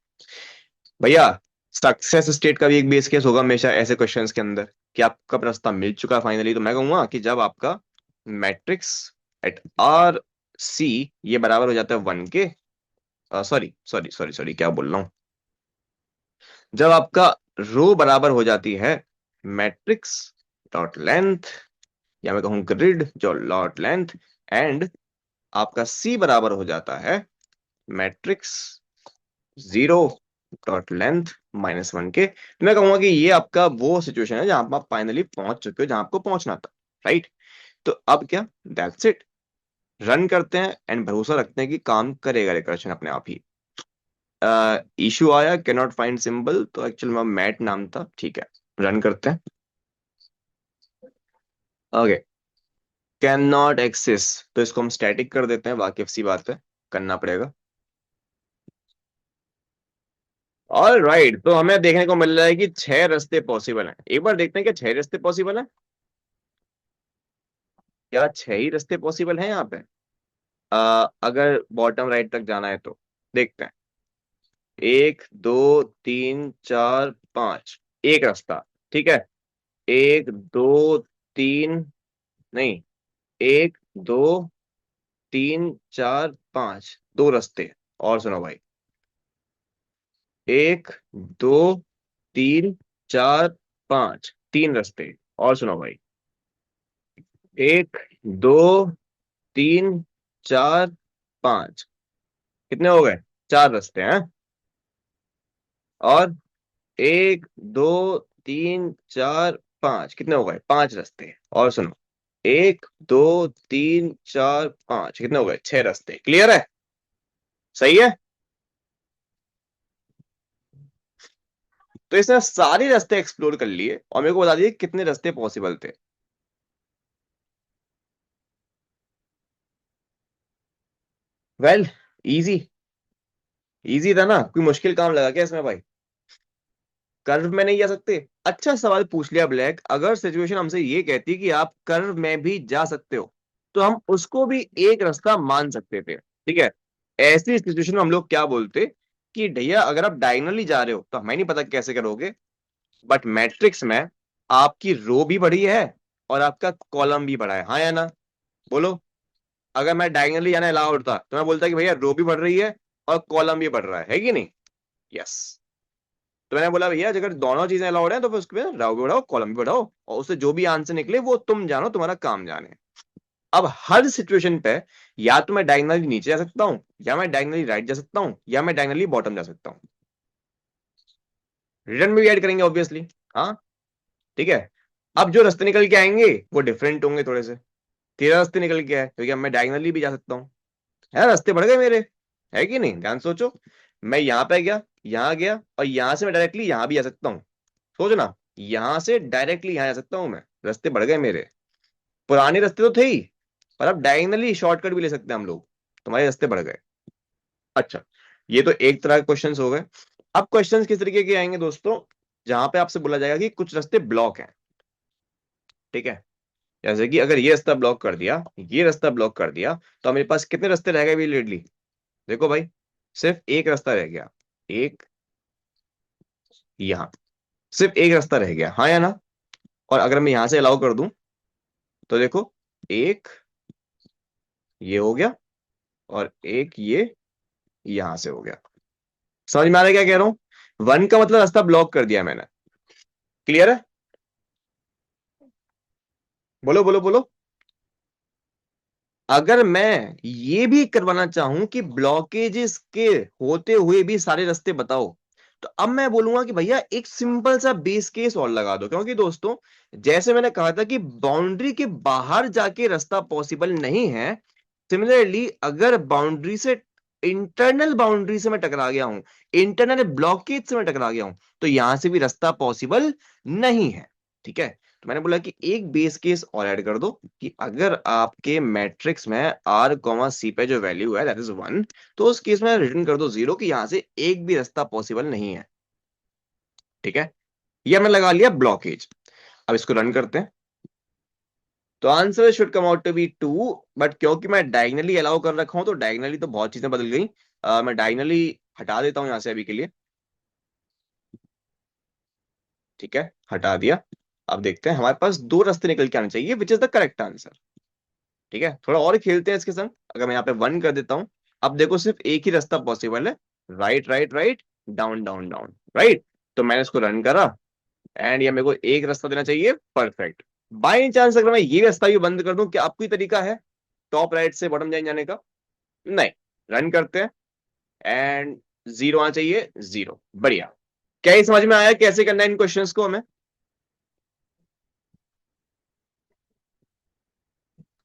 भैया, सक्सेस स्टेट का भी एक बेस केस होगा हमेशा ऐसे क्वेश्चंस के अंदर, कि आपका रास्ता मिल चुका है फाइनली। तो मैं कहूंगा कि जब आपका मैट्रिक्स एट आर सी ये बराबर हो जाता है वन के, सॉरी सॉरी सॉरी सॉरी क्या बोल रहा हूं, जब आपका रो बराबर हो जाती है मैट्रिक्स डॉट लेंथ, या मैं कहूं ग्रिड जो डॉट लेंथ, एंड आपका सी बराबर हो जाता है matrix zero dot length minus one के, तो मैं कहूंगा कि ये आपका वो सिचुएशन है जहां पर आप फाइनली पहुंच चुके हो जहां आपको पहुंचना था। राइट। तो अब क्या, दैट्स इट, रन करते हैं एंड भरोसा रखते हैं कि काम करेगा रिकर्शन अपने आप ही। इशू आया कैन नॉट फाइंड सिंबल, तो एक्चुअल में मैट नाम था। ठीक है, रन करते हैं। ओके, कैन नॉट एक्सेस, तो इसको हम स्टैटिक कर देते हैं, वाकिफ सी बात है, करना पड़ेगा। ऑल राइट, तो हमें देखने को मिल रहा है कि 6 रास्ते पॉसिबल हैं। एक बार देखते हैं क्या 6 रास्ते पॉसिबल हैं, क्या 6 ही रास्ते पॉसिबल हैं यहाँ पे। अगर बॉटम राइट तक जाना है तो देखते हैं। 1 2 3 4 5, एक रास्ता। ठीक है, 1 2 3, नहीं, 1 2 3 4 5, 2 रास्ते। और सुनो भाई, 1 2 3 4 5, 3 रास्ते। और सुनो भाई, 1 2 3 4 5, कितने हो गए, 4 रास्ते हैं। और 1 2 3 4 5, कितने हो गए, 5 रास्ते। और सुनो, 1 2 3 4 5, कितने हो गए, 6 रास्ते। क्लियर है, सही है। तो इसने सारे रास्ते एक्सप्लोर कर लिए और मेरे को बता दिए कितने रास्ते पॉसिबल थे। वेल, इजी, इजी था ना, कोई मुश्किल काम लगा क्या इसमें भाई। कर्व में नहीं जा सकते, अच्छा सवाल पूछ लिया ब्लैक। अगर सिचुएशन हमसे ये कहती कि आप कर्व में भी जा सकते हो, तो हम उसको भी एक रास्ता मान सकते थे। ठीक है, ऐसी सिचुएशन में हम लोग क्या बोलते कि भैया अगर आप डायगनली जा रहे हो तो हमें नहीं पता कैसे करोगे, बट मैट्रिक्स में आपकी रो भी बढ़ी है और आपका कॉलम भी बढ़ा है, हाँ या ना, बोलो। अगर मैं डायगनली जाना अलाउड था तो मैं बोलता कि भैया रो भी बढ़ रही है और कॉलम भी बढ़ रहा है कि नहीं। यस। तो मैंने बोला भैया अगर दोनों चीजें अलाउड है तो फिर उसके राव भी बढ़ाओ कॉलम भी बढ़ाओ, और उससे जो भी आंसर निकले वो तुम जानो, तुम्हारा काम जाने। अब हर सिचुएशन पे या तो मैं डायगनली नीचे जा सकता हूं, या मैं डायगनली राइट जा सकता हूं, या मैं डायगनली बॉटम जा सकता हूं। रिटर्न में भी ऐड करेंगे ऑब्वियसली। हाँ, ठीक है। अब जो रास्ते निकल के आएंगे वो डिफरेंट होंगे थोड़े से। 13 रास्ते निकल के आए क्योंकि अब मैं डायगनली भी जा सकता हूँ, है, रास्ते बढ़ गए मेरे, है कि नहीं, ध्यान सोचो। मैं यहाँ पे गया, यहाँ गया, और यहाँ से मैं डायरेक्टली यहाँ भी जा सकता हूँ। सोचो ना, यहाँ से डायरेक्टली यहाँ जा सकता हूँ मैं, रास्ते बढ़ गए मेरे। पुराने रास्ते तो थे ही, पर अब डायगनली शॉर्टकट भी ले सकते हैं हम लोग, तुम्हारे रास्ते बढ़ गए। अच्छा, ये तो एक तरह के क्वेश्चंस हो गए। अब क्वेश्चंस किस तरीके के आएंगे दोस्तों, जहां पे आपसे बोला जाएगा कि कुछ रास्ते ब्लॉक हैं। ठीक है, जैसे कि अगर ये रास्ता ब्लॉक कर दिया, ये रास्ता ब्लॉक कर दिया, तो मेरे पास कितने रास्ते रह गए इमीडिएटली, देखो भाई, सिर्फ एक रास्ता रह गया। एक यहाँ, सिर्फ एक रास्ता रह गया, हाँ या ना। और अगर मैं यहां से अलाउ कर दूं तो देखो, एक ये हो गया और एक ये यहां से हो गया। समझ में आ रहा है क्या कह रहा हूं, वन का मतलब रास्ता ब्लॉक कर दिया मैंने। क्लियर है, बोलो बोलो बोलो। अगर मैं ये भी करवाना चाहूं कि ब्लॉकेजेस के होते हुए भी सारे रास्ते बताओ, तो अब मैं बोलूंगा कि भैया एक सिंपल सा बेस केस और लगा दो, क्योंकि दोस्तों जैसे मैंने कहा था कि बाउंड्री के बाहर जाके रास्ता पॉसिबल नहीं है, सिमिलरली अगर बाउंड्री से इंटरनल बाउंड्री से मैं टकरा गया हूं, इंटरनल ब्लॉकेज से मैं टकरा गया हूं, तो यहां से भी रास्ता पॉसिबल नहीं है। ठीक है, तो मैंने बोला कि एक बेस केस और ऐड कर दो कि अगर आपके मैट्रिक्स में आर कॉमा सी पे जो वैल्यू है दैट इज 1, तो उस केस में रिटर्न कर दो 0 कि यहां से एक भी रास्ता पॉसिबल नहीं है। ठीक है, ये हमने लगा लिया ब्लॉकेज। अब इसको रन करते हैं, तो answer should come out to be 2, but क्योंकि मैं डायगनली अलाउ कर रखा हूं तो डायगनली तो बहुत चीजें बदल गई। मैं डायगनली हटा देता हूं यहां से अभी के लिए। ठीक है, हटा दिया। अब देखते हैं, हमारे पास दो रास्ते निकल के आने चाहिए which is the correct answer. ठीक है, थोड़ा और खेलते हैं इसके संग। अगर मैं यहाँ पे 1 कर देता हूं, अब देखो सिर्फ एक ही रास्ता पॉसिबल है, right right right, down down down, right. तो मैंने इसको रन करा एंड ये मेरे को एक रास्ता देना चाहिए, परफेक्ट। बाई चांस अगर मैं ये रास्ता भी बंद कर दूं, क्या आपको तरीका है टॉप राइट से बॉटम जाने का? नहीं। रन करते हैं एंड 0 आना चाहिए, 0, बढ़िया। क्या ये समझ में आया कैसे करना है इन क्वेश्चंस को हमें?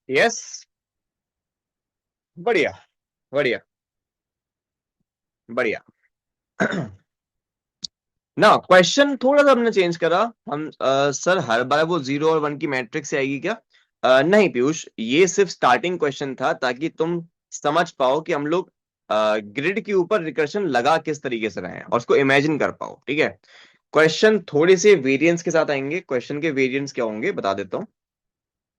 यस, बढ़िया बढ़िया बढ़िया। ना क्वेश्चन थोड़ा सा हमने चेंज करा। हम सर हर बार वो 0 और 1 की मैट्रिक्स से आएगी क्या? नहीं पीयूष, ये सिर्फ स्टार्टिंग क्वेश्चन था ताकि तुम समझ पाओ कि हम लोग ग्रिड के ऊपर रिकर्शन लगा किस तरीके से रहे हैं और उसको इमेजिन कर पाओ। ठीक है, क्वेश्चन थोड़े से वेरिएंस के साथ आएंगे। क्वेश्चन के वेरिएंस क्या होंगे बता देता हूँ।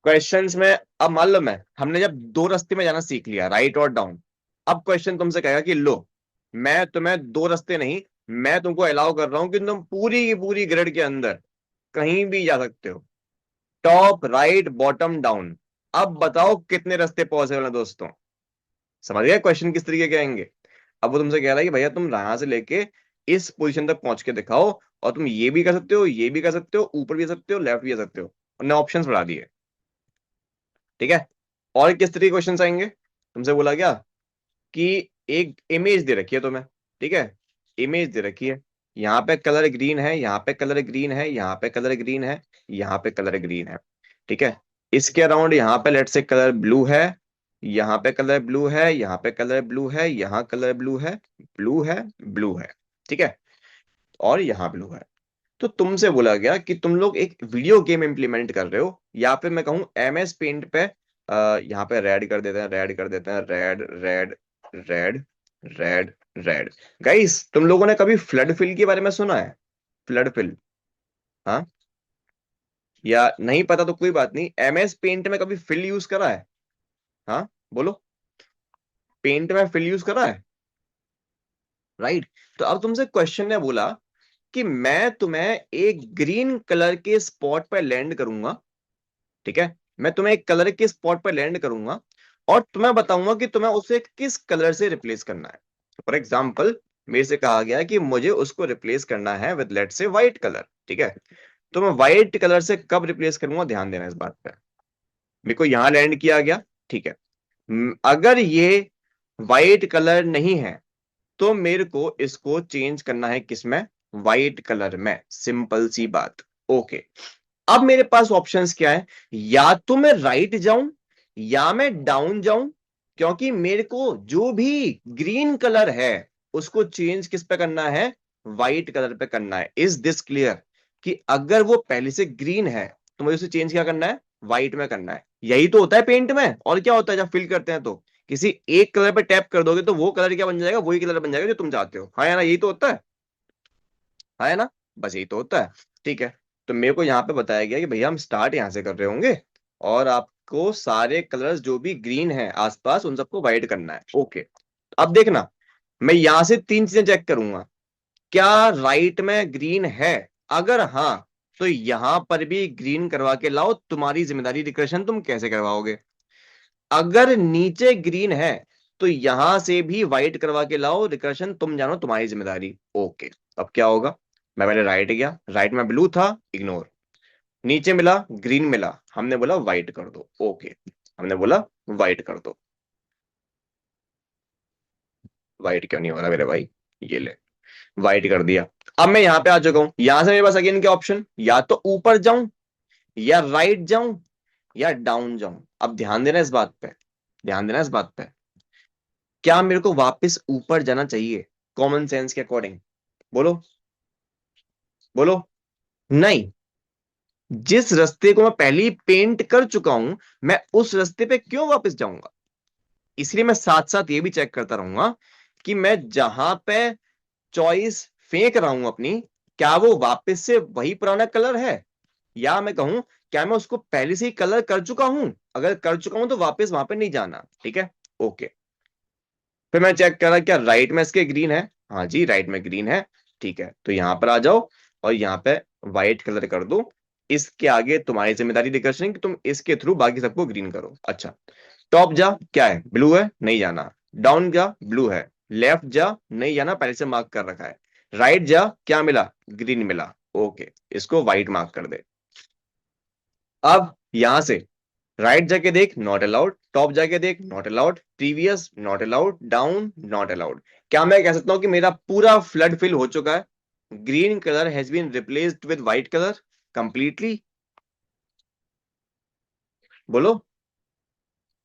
क्वेश्चंस में अब मान लो मैं हमने जब दो रास्ते में जाना सीख लिया, राइट और डाउन, अब क्वेश्चन तुमसे कहेगा कि लो, मैं तुम्हें दो रास्ते नहीं, मैं तुमको अलाउ कर रहा हूं कि तुम पूरी की पूरी ग्रिड के अंदर कहीं भी जा सकते हो, टॉप राइट बॉटम डाउन। अब बताओ कितने रास्ते पॉसिबल हैं दोस्तों? समझ गए क्वेश्चन किस तरीके के आएंगे? अब वो तुमसे कह रहा है कि भैया तुम यहां से लेके इस पोजीशन तक पहुंच के दिखाओ, और तुम ये भी कर सकते हो, ये भी कर सकते हो, ऊपर भी जा सकते हो, लेफ्ट भी जा सकते हो, और ऑप्शंस बढ़ा दिए। ठीक है, और किस तरीके क्वेश्चन आएंगे? तुमसे बोला गया कि एक इमेज दे रखी है तुम्हें, ठीक है, इमेज दे रखी है, यहाँ पे कलर ग्रीन है, यहाँ पे कलर ग्रीन है, यहाँ पे कलर ग्रीन है, यहाँ पे कलर ग्रीन है। ठीक है, इसके अराउंड यहाँ पे लेट से कलर ब्लू है, यहाँ पे कलर ब्लू है, यहाँ पे कलर ब्लू है, यहाँ कलर ब्लू है, ब्लू है, ब्लू है। ठीक है, और यहाँ ब्लू है। तो तुमसे बोला गया कि तुम लोग एक वीडियो गेम इंप्लीमेंट कर रहे हो, या फिर मैं कहूँ MS पेंट पे यहाँ पे रेड कर देते हैं, रेड कर देते हैं, red red red red red. Guys तुम लोगों ने कभी फ्लड फिल के बारे में सुना है? Flood fill? हाँ, या नहीं पता तो कोई बात नहीं, MS पेंट में कभी फिल यूज करा है? हाँ बोलो, पेंट में फिल यूज करा है, राइट। तो अब तुमसे क्वेश्चन ने बोला कि मैं तुम्हें एक ग्रीन कलर के स्पॉट पर लैंड करूंगा। ठीक है, मैं तुम्हें एक कलर के स्पॉट पर लैंड करूंगा और तुम्हें बताऊंगा कि तुम्हें उसे किस कलर से रिप्लेस करना है। फॉर एग्जाम्पल, मेरे से कहा गया कि मुझे उसको रिप्लेस करना है विद लेट से व्हाइट कलर। ठीक है, तो मैं व्हाइट कलर से कब रिप्लेस करूंगा, ध्यान देना इस बात पे। मेरे को यहां लैंड किया गया, ठीक है, अगर ये व्हाइट कलर नहीं है तो मेरे को इसको चेंज करना है किसमें? व्हाइट कलर में, सिंपल सी बात। ओके, अब मेरे पास ऑप्शंस क्या है? या तो मैं राइट जाऊं या मैं डाउन जाऊं, क्योंकि मेरे को जो भी ग्रीन कलर है उसको चेंज किस पे करना है? व्हाइट कलर पे करना है। Is this clear? कि अगर वो पहले से ग्रीन है तो मुझे उसे चेंज क्या करना है? व्हाइट में करना है। यही तो होता है पेंट में, और क्या होता है जब फिल करते हैं तो किसी एक कलर पे टैप कर दोगे तो वो कलर क्या बन जाएगा? वही कलर बन जाएगा जो तुम चाहते हो। हाँ या ना, यही तो होता है ना, बस यही तो होता है। ठीक है, तो मेरे को यहाँ पे बताया गया कि भैया हम स्टार्ट यहाँ से कर रहे होंगे और आपको सारे कलर्स जो भी ग्रीन है आसपास उन सबको व्हाइट करना है। ओके, अब देखना, मैं यहां से तीन चीजें चेक करूंगा। क्या राइट में ग्रीन है? अगर हाँ, तो यहां पर भी ग्रीन करवा के लाओ, तुम्हारी जिम्मेदारी। रिकरेशन तुम कैसे करवाओगे? अगर नीचे ग्रीन है तो यहां से भी व्हाइट करवा के लाओ, रिकर्शन तुम जानो, तुम्हारी जिम्मेदारी। ओके, अब क्या होगा? मैं पहले राइट गया, राइट में ब्लू था, इग्नोर। नीचे मिला, ग्रीन मिला, हमने बोला व्हाइट कर दो। ओके, हमने बोला व्हाइट कर दो। व्हाइट क्यों नहीं हो रहा मेरे भाई? ये ले, व्हाइट कर दिया। अब मैं यहां पे आ चुका हूं, यहां से मेरे पास अगेन क्या ऑप्शन, या तो ऊपर जाऊं, या राइट जाऊं, या डाउन जाऊं। अब ध्यान देना इस बात पे, ध्यान देना इस बात पे, क्या मेरे को वापस ऊपर जाना चाहिए कॉमन सेंस के अकॉर्डिंग? बोलो, बोलो। नहीं, जिस रास्ते को मैं पहले ही पेंट कर चुका हूं, मैं उस रास्ते पे क्यों वापस जाऊंगा? इसलिए मैं साथ साथ ये भी चेक करता रहूंगा कि मैं जहां पे चॉइस फेंक रहा हूं अपनी, क्या वो वापस से वही पुराना कलर है, या मैं कहूं क्या मैं उसको पहले से ही कलर कर चुका हूं? अगर कर चुका हूं तो वापस वहां पे नहीं जाना। ठीक है, ओके। फिर मैं चेक करा क्या राइट में इसके ग्रीन है, हाँ जी राइट में ग्रीन है। ठीक है, तो यहां पर आ जाओ और यहाँ पे व्हाइट कलर कर दो। इसके आगे तुम्हारी जिम्मेदारी डिस्कशन कि तुम इसके थ्रू बाकी सबको ग्रीन करो। अच्छा, टॉप जा क्या है, ब्लू है, नहीं जाना। डाउन जा, ब्लू है। लेफ्ट जा, नहीं जाना, पहले से मार्क कर रखा है। राइट जा, क्या मिला, ग्रीन मिला। ओके, इसको व्हाइट मार्क कर दे। अब यहां से राइट जाके देख, नॉट अलाउड। टॉप जाके देख, not allowed. Previous, not allowed. Down, not allowed. क्या मैं कह सकता हूं कि मेरा पूरा फ्लड फिल हो चुका है? Green colour has been replaced with white colour completely. बोलो,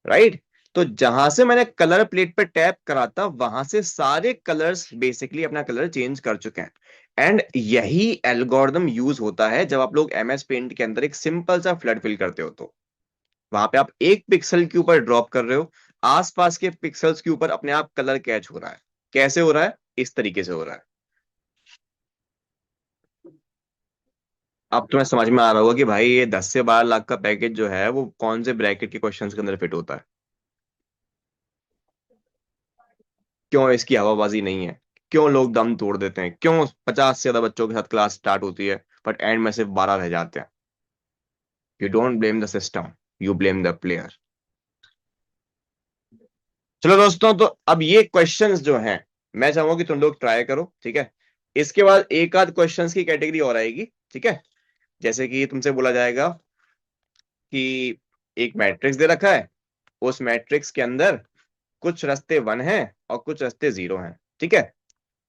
राइट। तो जहां से मैंने कलर प्लेट पे टैप करा था, वहां से सारे कलर्स बेसिकली अपना कलर चेंज कर चुके हैं। एंड यही एल्गोरिदम यूज होता है जब आप लोग एमएस पेंट के अंदर एक सिंपल सा फ्लड फिल करते हो। तो वहां पे आप एक पिक्सल के ऊपर ड्रॉप कर रहे हो, आसपास के पिक्सल्स के ऊपर अपने आप कलर कैच हो रहा है। कैसे हो रहा है? इस तरीके से हो रहा है। अब तुम्हें समझ में आ रहा होगा कि भाई ये 10 से 12 लाख का पैकेज जो है वो कौन से ब्रैकेट के क्वेश्चंस के अंदर फिट होता है, क्यों इसकी हवाबाजी नहीं है, क्यों लोग दम तोड़ देते हैं, क्यों 50 से ज्यादा बच्चों के साथ क्लास स्टार्ट होती है बट एंड में सिर्फ 12 रह जाते हैं। You don't blame the system, you blame the player. चलो दोस्तों, तो अब ये क्वेश्चंस जो हैं मैं चाहूंगा कि तुम लोग ट्राई करो। ठीक है, इसके बाद एक आध क्वेश्चंस की कैटेगरी और आएगी। ठीक है, जैसे कि तुमसे बोला जाएगा कि एक मैट्रिक्स दे रखा है, उस मैट्रिक्स के अंदर कुछ रास्ते वन हैं और कुछ रास्ते जीरो हैं। ठीक है,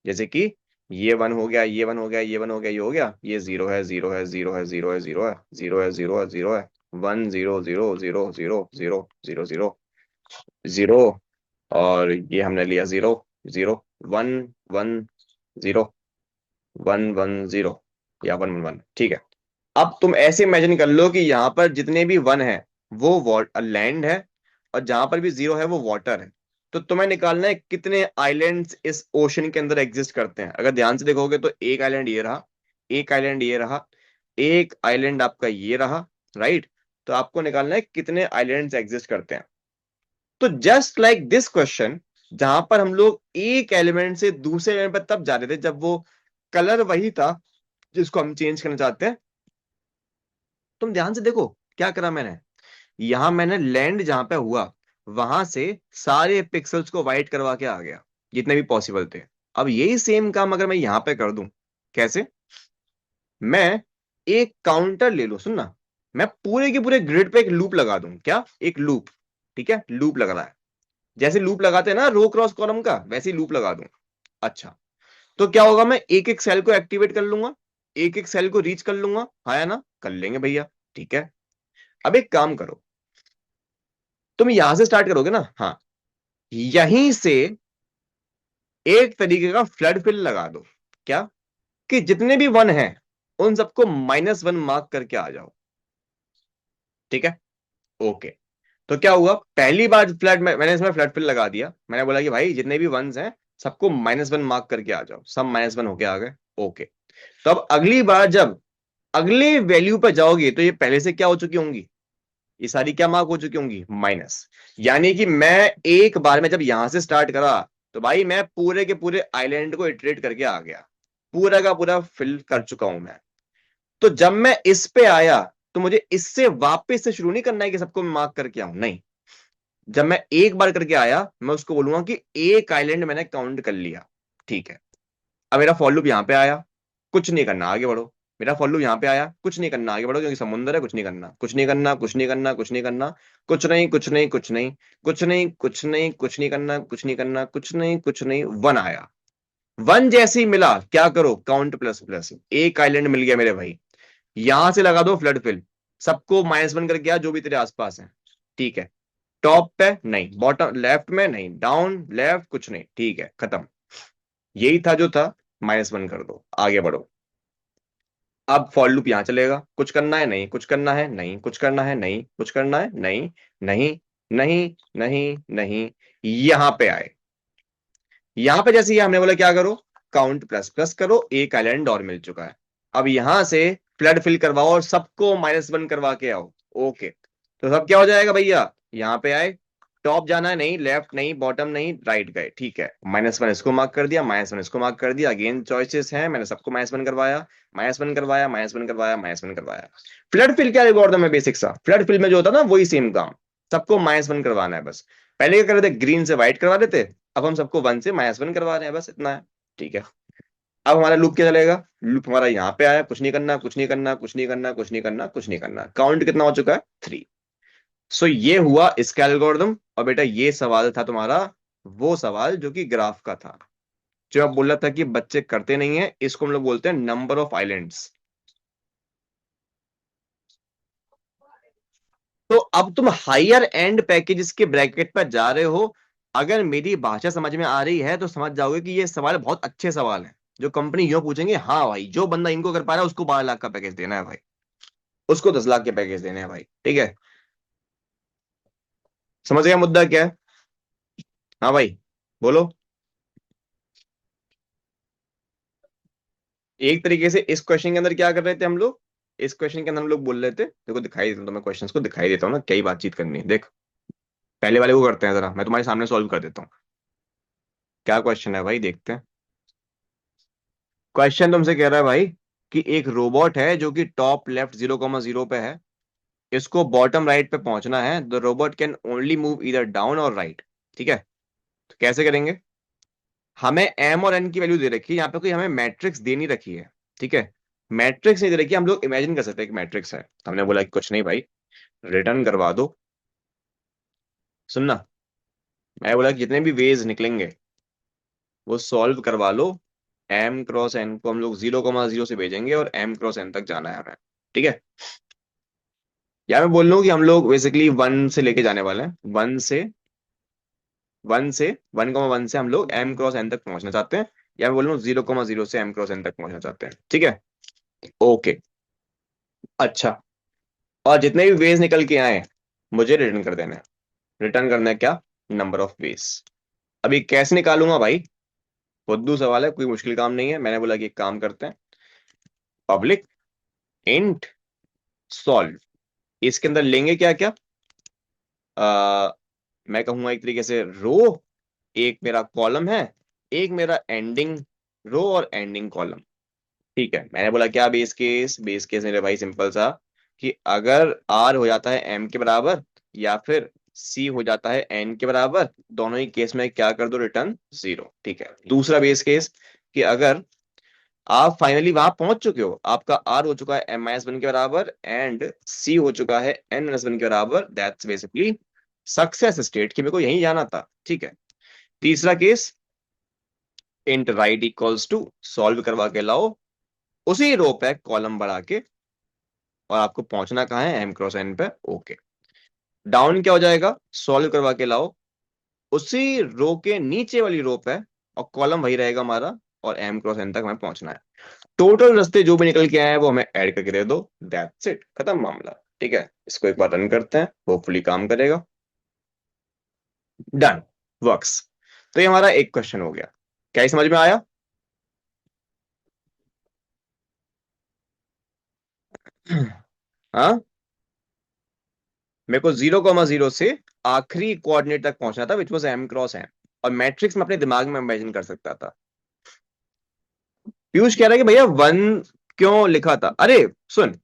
जैसे कि ये वन हो गया, ये वन हो गया, ये वन हो गया, ये हो गया, ये जीरो है, जीरो है, जीरो है, जीरो है, जीरो है, जीरो है, जीरो है, जीरो है। One, zero, zero, zero, zero, zero, zero, zero, zero. और ये हमने लिया zero, zero, one, one, zero, one, one, zero, या वन, वन, वन। ठीक है, अब तुम ऐसे इमेजिन कर लो कि यहां पर जितने भी वन है वो लैंड है, और जहां पर भी जीरो है वो वाटर है। तो तुम्हें निकालना है कितने आइलैंड्स इस ओशन के अंदर एग्जिस्ट करते हैं। अगर ध्यान से देखोगे तो एक आइलैंड ये रहा, एक आइलैंड ये रहा, एक आइलैंड आपका ये रहा, राइट। तो आपको निकालना है कितने आइलैंड्स एग्जिस्ट करते हैं। तो जस्ट लाइक दिस क्वेश्चन, जहां पर हम लोग एक एलिमेंट से दूसरे एलिमेंट पर तब जा रहे थे जब वो कलर वही था जिसको हम चेंज करना चाहते हैं। तुम ध्यान से देखो क्या करा मैंने, यहां मैंने लैंड जहां पे हुआ वहां से सारे पिक्सल्स को वाइट करवा के आ गया, जितने भी पॉसिबल थे। अब यही सेम काम अगर मैं यहां पे कर दूं, कैसे? मैं एक काउंटर ले लूं, सुनना, मैं पूरे के पूरे ग्रिड पे एक लूप लगा दूं। क्या? एक लूप। ठीक है, लूप लग रहा है, जैसे लूप लगाते हैं ना रो क्रॉस कॉलम का, वैसे ही लूप लगा दूं। अच्छा, तो क्या होगा, मैं एक एक सेल को एक्टिवेट कर लूंगा, एक एक सेल को रीच कर लूंगा, हाँ या ना? कर लेंगे भैया। ठीक है, अब एक काम करो, तुम यहां से स्टार्ट करोगे ना, हाँ, यहीं से एक तरीके का फ्लड फिल लगा दो। क्या? कि जितने भी वन हैं उन सबको -1 मार्क करके आ जाओ। ठीक है, ओके। तो क्या हुआ, पहली बार मैंने इसमें फ्लड फिल लगा दिया, मैंने बोला कि भाई जितने भी वंस हैं सबको -1 मार्क करके आ जाओ, सब -1 होके आ गए। ओके, तो अब अगली बार जब अगले वैल्यू पर जाओगे तो ये पहले से क्या हो चुकी होंगी, ये सारी क्या मार्क हो चुकी होंगी, माइनस। यानी कि मैं एक बार में जब यहां से स्टार्ट करा तो भाई मैं पूरे के पूरे आइलैंड को इटरेट करके आ गया, पूरा का पूरा फिल कर चुका हूं मैं। तो जब मैं इस पे आया तो मुझे इससे वापस से शुरू नहीं करना है कि सबको मैं मार्क करके आऊं, नहीं। जब मैं एक बार करके आया मैं उसको बोलूंगा कि एक आइलैंड मैंने काउंट कर लिया। ठीक है, अब मेरा फॉर लूप यहां पे आया, कुछ नहीं करना, आगे बढ़ो। मेरा फॉर लूप यहां पे आया, कुछ नहीं करना, आगे बढ़ो, क्योंकि समुंदर है, कुछ नहीं करना, कुछ नहीं करना, कुछ नहीं करना, कुछ नहीं करना, कुछ नहीं, कुछ नहीं, कुछ नहीं, कुछ नहीं, कुछ नहीं, कुछ नहीं, कुछ नहीं करना, कुछ नहीं करना, कुछ नहीं, कुछ नहीं, वन आया। वन जैसे ही मिला क्या करो, काउंट प्लस प्लस, एक आइलैंड मिल गया मेरे भाई, यहां से लगा दो फ्लड फिल, सबको -1 करके आ जो भी तेरे आसपास है। ठीक है, टॉप पे नहीं, बॉटम लेफ्ट में नहीं, डाउन लेफ्ट कुछ नहीं, ठीक है खत्म। यही था जो था, -1 कर दो, आगे बढ़ो। अब फॉर लूप यहां चलेगा, कुछ करना है नहीं, कुछ करना है नहीं, कुछ करना है नहीं, कुछ करना है नहीं, नहीं, नहीं, नहीं, नहीं, यहां पे आए। यहां पे जैसे ही हमने बोला क्या करो, काउंट प्लस प्लस करो, एक आइलैंड और मिल चुका है। अब यहां से फ्लड फिल करवाओ और सबको -1 करवा के आओ। ओके, तो सब क्या हो जाएगा भैया, यहाँ पे आए, टॉप जाना है नहीं, लेफ्ट नहीं, बॉटम नहीं, राइट गए, ठीक है, -1 इसको मार्क कर दिया, -1 इसको मार्क कर दिया, अगेन चॉइसेस हैं, मैंने सबको -1 करवाया, -1 करवाया, -1 करवाया, -1 करवाया। फ्लड फिल क्या एल्गोरिथम है, बेसिक सा फ्लड फिल में जो होता है ना वही सेम काम, सबको -1 करवाना है बस। पहले क्या कर रहे थे, ग्रीन से व्हाइट करवा देते, अब हम सबको 1 से -1 करवा रहे हैं, बस इतना है। ठीक है, अब हमारा लूप क्या चलेगा, लूप हमारा यहाँ पे आया, कुछ नहीं करना, कुछ नहीं करना, कुछ नहीं करना, कुछ नहीं करना, कुछ नहीं करना, काउंट कितना हो चुका है, 3। सो ये हुआ इसका एल्गोरिथम। और बेटा ये सवाल था तुम्हारा, वो सवाल जो कि ग्राफ का था, जो आप बोल रहा था कि बच्चे करते नहीं है, इसको हम लोग बोलते हैं नंबर ऑफ आइलैंड्स। तो अब तुम हायर एंड पैकेजेस के ब्रैकेट पर जा रहे हो, अगर मेरी भाषा समझ में आ रही है तो समझ जाओगे कि ये सवाल बहुत अच्छे सवाल हैं, जो कंपनी यूं पूछेंगे, हाँ भाई जो बंदा इनको कर पा रहा है उसको 12 लाख का पैकेज देना है भाई, उसको 10 लाख के पैकेज देने हैं भाई, ठीक है। समझ गया मुद्दा क्या है? हाँ भाई, बोलो। एक तरीके से इस क्वेश्चन के अंदर क्या कर रहे थे हम लोग, इस क्वेश्चन के अंदर हम लोग बोल रहे थे, देखो दिखाई देता हूँ तुम्हें, क्वेश्चंस को दिखाई देता हूँ ना, क्या ही बातचीत करनी है, देख। पहले वाले को करते हैं, जरा मैं तुम्हारे सामने सॉल्व कर देता हूँ। क्या क्वेश्चन है भाई, देखते हैं। क्वेश्चन तुमसे कह रहा है भाई कि एक रोबोट है जो कि टॉप लेफ्ट 0,0 पे है, इसको बॉटम राइट पे पहुंचना है, the robot can only move इधर डाउन और राइट। ठीक है, तो कैसे करेंगे, हमें एम और एन की वैल्यू दे रखी है, यहाँ पे कोई हमें मैट्रिक्स दे नहीं रखी है। ठीक है, मैट्रिक्स नहीं दे रखी, हम लोग इमेजिन कर सकते हैं कि मैट्रिक्स है, तो हमने बोला कि कुछ नहीं भाई, रिटर्न करवा दो। सुनना, मैं बोला कि जितने भी वेज निकलेंगे वो सॉल्व करवा लो, एम क्रॉस एन को हम लोग 0,0 से भेजेंगे और एम क्रॉस एन तक जाना है हमें। ठीक है, या मैं बोल रहा हूँ कि हम लोग बेसिकली 1 से लेके जाने वाले हैं, 1 से हम लोग एम क्रॉस एन तक पहुंचना चाहते हैं, या मैं बोल रहा हूँ 0,0 से एम क्रॉस एन तक पहुंचना चाहते हैं। ठीक है, ओके, अच्छा, और जितने भी वेज निकल के आए मुझे रिटर्न कर देना है। रिटर्न करना है क्या, नंबर ऑफ वेज। अभी कैसे निकालूंगा भाई, बुद्धू सवाल है, कोई मुश्किल काम नहीं है। मैंने बोला कि एक काम करते हैं, पब्लिक इंट सॉल्व, इसके अंदर लेंगे क्या क्या, आ, मैं कहूंगा एक तरीके से रो, एक मेरा कॉलम है, एक मेरा एंडिंग रो और एंडिंग कॉलम। ठीक है, मैंने बोला क्या, बेस केस, बेस केस मेरे भाई सिंपल सा, कि अगर आर हो जाता है एम के बराबर या फिर सी हो जाता है एन के बराबर, दोनों ही केस में क्या कर दो, रिटर्न 0। ठीक है, दूसरा बेस केस, कि अगर आप फाइनली वहां पहुंच चुके हो, आपका आर हो चुका है M-1 के बराबर एंड सी हो चुका है N-1 के बराबर, दैट्स बेसिकली सक्सेस स्टेट, कि मेरे को यहीं जाना था। ठीक है, तीसरा case, int right equals to, solve करवा के लाओ उसी रो पे कॉलम बढ़ा के, और आपको पहुंचना कहाँ है, एम क्रॉस एन पे। ओके, डाउन क्या हो जाएगा, सॉल्व करवा के लाओ उसी रो के नीचे वाली रो पे, और कॉलम वही रहेगा हमारा, और एम क्रॉस एन तक हमें पहुंचना है। टोटल रास्ते जो भी निकल के आए हैं वो हमें ऐड करके दे दो, दैट्स इट, खत्म मामला। ठीक है, इसको एक बार रन करते हैं, होपफुली काम करेगा। Done, works. तो ये हमारा एक क्वेश्चन हो गया, क्या ये समझ में आया? हाँ, मेरे को 0,0 से आखिरी कोऑर्डिनेट तक पहुंचना था, which was m cross m, और मैट्रिक्स में अपने दिमाग में इमेजिन कर सकता था। पीयूष कह रहा है कि भैया 1 क्यों लिखा था, अरे सुन,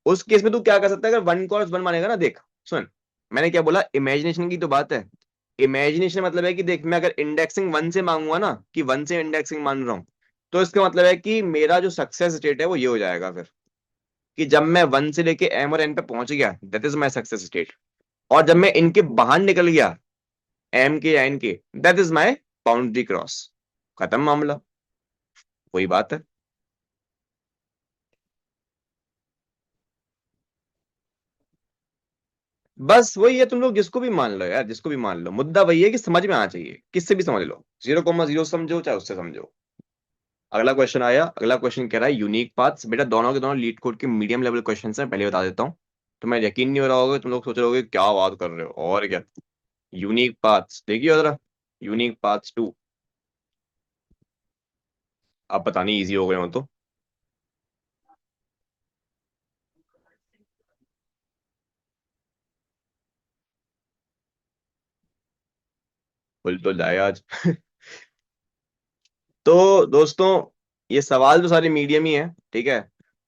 उस केस में तू क्या कर सकता है, अगर 1 क्रॉस 1 मानेगा ना, देख सुन, मैंने क्या बोला, इमेजिनेशन की तो बात है। इमेजिनेशन मतलब है कि देख, मैं अगर इंडेक्सिंग 1 से मांगूंगा ना, कि 1 से इंडेक्सिंग मान रहा हूं, तो इसका मतलब है कि मेरा जो सक्सेस स्टेट है वो ये हो जाएगा फिर, कि जब मैं 1 से लेके एम और एन पे पहुंच गया, that is my success state, और जब मैं इनके बाहर निकल गया, एम के या एन के, that is my boundary cross, खत्म मामला। वही बात है। बस वही है, तुम लोग जिसको भी मान लो यार, जिसको भी मान लो, मुद्दा वही है कि समझ में आना चाहिए, किससे भी समझ लो, 0,0 समझो चाहे उससे समझो। अगला क्वेश्चन आया, अगला क्वेश्चन कह रहा है यूनिक पाथ्स। बेटा दोनों के दोनों लीड कोड के मीडियम लेवल क्वेश्चन हैं, पहले बता देता हूँ। तो मैं यकीन नहीं हो रहा होगा, तुम लोग सोच रहे होगे क्या बात कर रहे हो, और क्या। यूनिक पाथ्स देखिए जरा, यूनिक पाथ्स 2। अब पता नहीं इजी हो गए हो तो। खुल तो जाए आज। तो दोस्तों, ये सवाल तो सारे मीडियम ही है, ठीक है।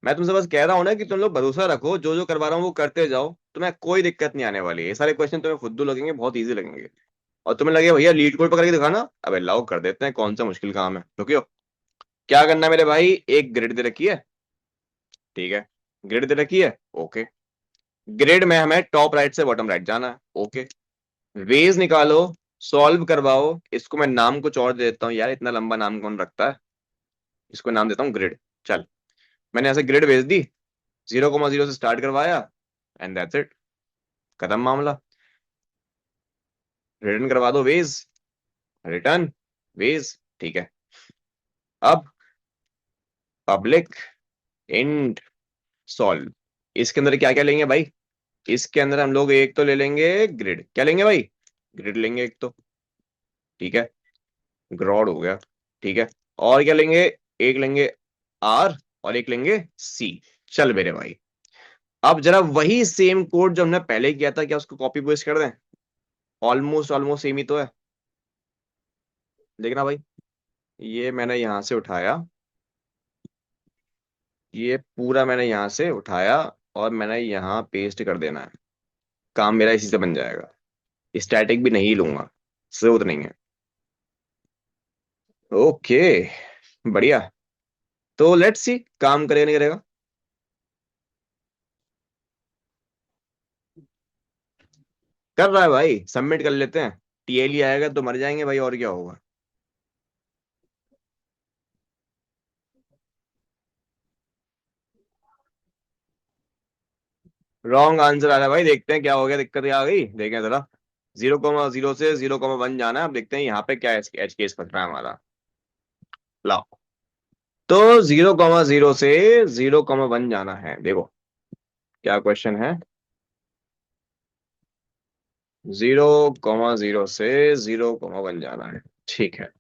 मैं तुमसे बस कह रहा हूँ ना कि तुम लोग भरोसा रखो, जो जो करवा रहा हूँ वो करते जाओ, तुम्हें कोई दिक्कत नहीं आने वाली है। ये सारे क्वेश्चन तुम्हें फुद्दू लगेंगे, बहुत इजी लगेंगे। और तुम्हें लगे भैया लीड कोड पकड़ के दिखाना, अबे लाओ कर देते हैं, कौन सा मुश्किल काम है, रुकियो। क्या करना है मेरे भाई, एक ग्रिड दे रखी है, ठीक है। ग्रिड दे रखी है, ओके। ग्रिड में हमें टॉप राइट से बॉटम राइट जाना है, ओके। वेज निकालो, सॉल्व करवाओ। इसको मैं नाम कुछ और दे देता हूँ यार, इतना लंबा नाम कौन रखता है। इसको नाम देता हूँ ग्रिड। चल, मैंने ऐसे ग्रिड भेज दी, 0,0 से स्टार्ट करवाया, एंड दैट्स इट, खत्म मामला। रिटर्न करवा दो वेज, रिटर्न वेज, ठीक है। अब पब्लिक इंट सॉल्व। इसके अंदर क्या क्या लेंगे भाई, इसके अंदर हम लोग एक तो ले लेंगे ग्रिड, क्या लेंगे भाई, ग्रिड लेंगे एक तो, ठीक है। ग्रॉड हो गया, ठीक है। और क्या लेंगे, एक लेंगे आर, और एक लेंगे सी। चल मेरे भाई, अब जरा वही सेम कोड जो हमने पहले किया था, क्या उसको कॉपी पेस्ट कर दें। ऑलमोस्ट ऑलमोस्ट सेम ही तो है, देखना भाई। ये मैंने यहां से उठाया, ये पूरा मैंने यहां से उठाया, और मैंने यहाँ पेस्ट कर देना है। काम मेरा इसी से बन जाएगा, स्टैटिक भी नहीं लूंगा, जरूरत नहीं है। ओके, बढ़िया। तो लेट्स सी काम करेगा नहीं करेगा। कर रहा है भाई, सबमिट कर लेते हैं। टीएलई आएगा तो मर जाएंगे भाई, और क्या होगा। रॉन्ग आंसर आ रहा है भाई, देखते हैं क्या हो गया, दिक्कत क्या आ गई, देखें जरा। 0,0 से 0,1 जाना है, अब देखते हैं यहाँ पे क्या एच केस फंस रहा है हमारा। लाओ। तो 0,0 से 0,1 जाना है, देखो क्या क्वेश्चन है। 0,0 से 0,1 जाना है, ठीक है।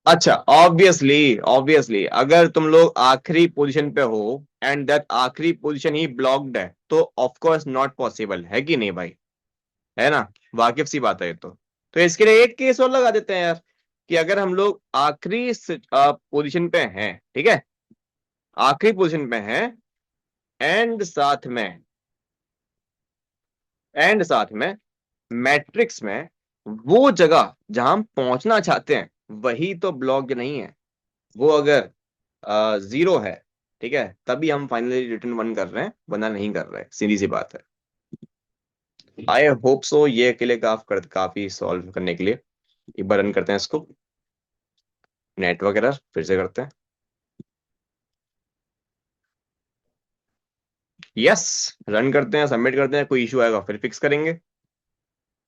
अच्छा, ऑब्वियसली ऑब्वियसली अगर तुम लोग आखिरी पोजीशन पे हो, एंड दैट आखिरी पोजीशन ही ब्लॉक्ड है, तो ऑफ कोर्स नॉट पॉसिबल है कि नहीं भाई, है ना। वाकिफ सी बात है ये तो इसके लिए एक केस और लगा देते हैं यार, कि अगर हम लोग आखिरी पोजीशन पे हैं, ठीक है, आखिरी पोजीशन पे हैं, एंड साथ में, एंड साथ में मैट्रिक्स में वो जगह जहां हम पहुंचना चाहते हैं वही तो ब्लॉक्ड नहीं है, वो अगर 0 है, ठीक है, तभी हम फाइनली रिटर्न 1 कर रहे हैं, वरना नहीं कर रहे, सीधी सी बात है। आई होप सो ये अकेले काफी सॉल्व करने के लिए। एक बार रन करते हैं इसको, नेटवर्क एरर फिर से करते हैं। यस, रन करते हैं, सबमिट करते हैं, कोई इशू आएगा फिर फिक्स करेंगे।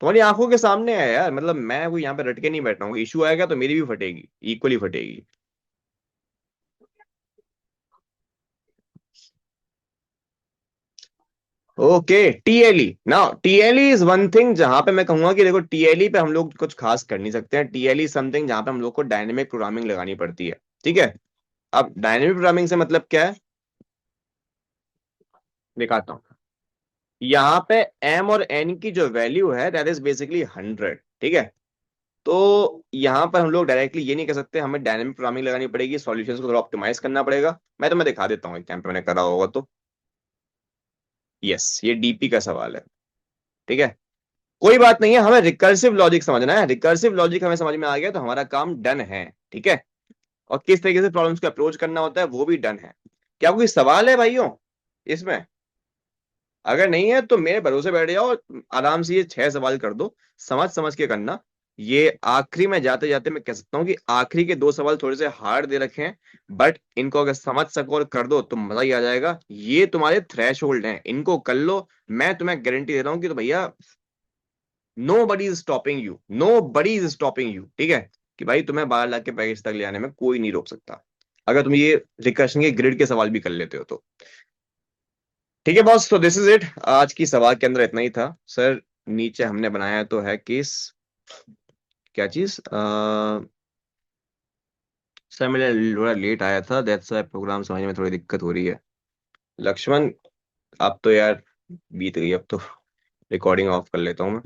तुम्हारी आंखों के सामने है यार, मतलब मैं कोई यहाँ पे रट के नहीं बैठ रहा हूँ, इशू आएगा तो मेरी भी फटेगी, इक्वली फटेगी। ओके, टीएलई ना, टीएलई इज वन थिंग जहां पे मैं कहूंगा कि देखो, टीएलई पे हम लोग कुछ खास कर नहीं सकते हैं। टीएलई समथिंग जहां पे हम लोग को डायनेमिक प्रोग्रामिंग लगानी पड़ती है, ठीक है। अब डायनेमिक प्रोग्रामिंग से मतलब क्या है, दिखाता हूँ। यहाँ पे एम और एन की जो वैल्यू है दैट इज बेसिकली 100, ठीक है। तो यहाँ पर हम लोग डायरेक्टली ये नहीं कर सकते, हमें डायनेमिक प्रोग्रामिंग लगानी पड़ेगी, सॉल्यूशंस को थोड़ा ऑप्टिमाइज करना पड़ेगा। मैं तुम्हें दिखा देता हूँ एग्जाम्पल मैंने करा होगा तो। यस, ये डीपी का सवाल है, ठीक है। कोई बात नहीं है, हमें रिकर्सिव लॉजिक समझना है, रिकर्सिव लॉजिक हमें समझ में आ गया तो हमारा काम डन है, ठीक है। और किस तरीके से प्रॉब्लम्स को अप्रोच करना होता है वो भी डन है। क्या कोई सवाल है भाइयों इसमें, अगर नहीं है तो मेरे भरोसे बैठ जाओ, आराम से ये 6 सवाल कर दो, समझ समझ के करना। ये आखिरी में जाते जाते मैं कह सकता हूँ कि आखिरी के दो सवाल थोड़े से हार्ड दे रखे हैं, बट इनको अगर समझ सको और कर दो तो मजा ही आ जाएगा। ये तुम्हारे थ्रेश होल्ड हैं, इनको कर लो। मैं तुम्हें गारंटी दे रहा हूँ कि तो भैया nobody is stopping you, nobody is stopping you, ठीक है, कि भाई तुम्हें 12 लाख के पैकेज तक ले आने में कोई नहीं रोक सकता, अगर तुम ये रिकर्शन के ग्रिड के सवाल भी कर लेते हो तो। ठीक है बॉस, तो दिस इज इट, आज की सवाल के अंदर इतना ही था सर। नीचे हमने बनाया तो है केस, क्या चीज, सर मेरा थोड़ा लेट आया था, दैट्स व्हाई प्रोग्राम समझने में थोड़ी दिक्कत हो रही है। लक्ष्मण, अब तो यार बीत गई, अब तो रिकॉर्डिंग ऑफ कर लेता हूँ मैं।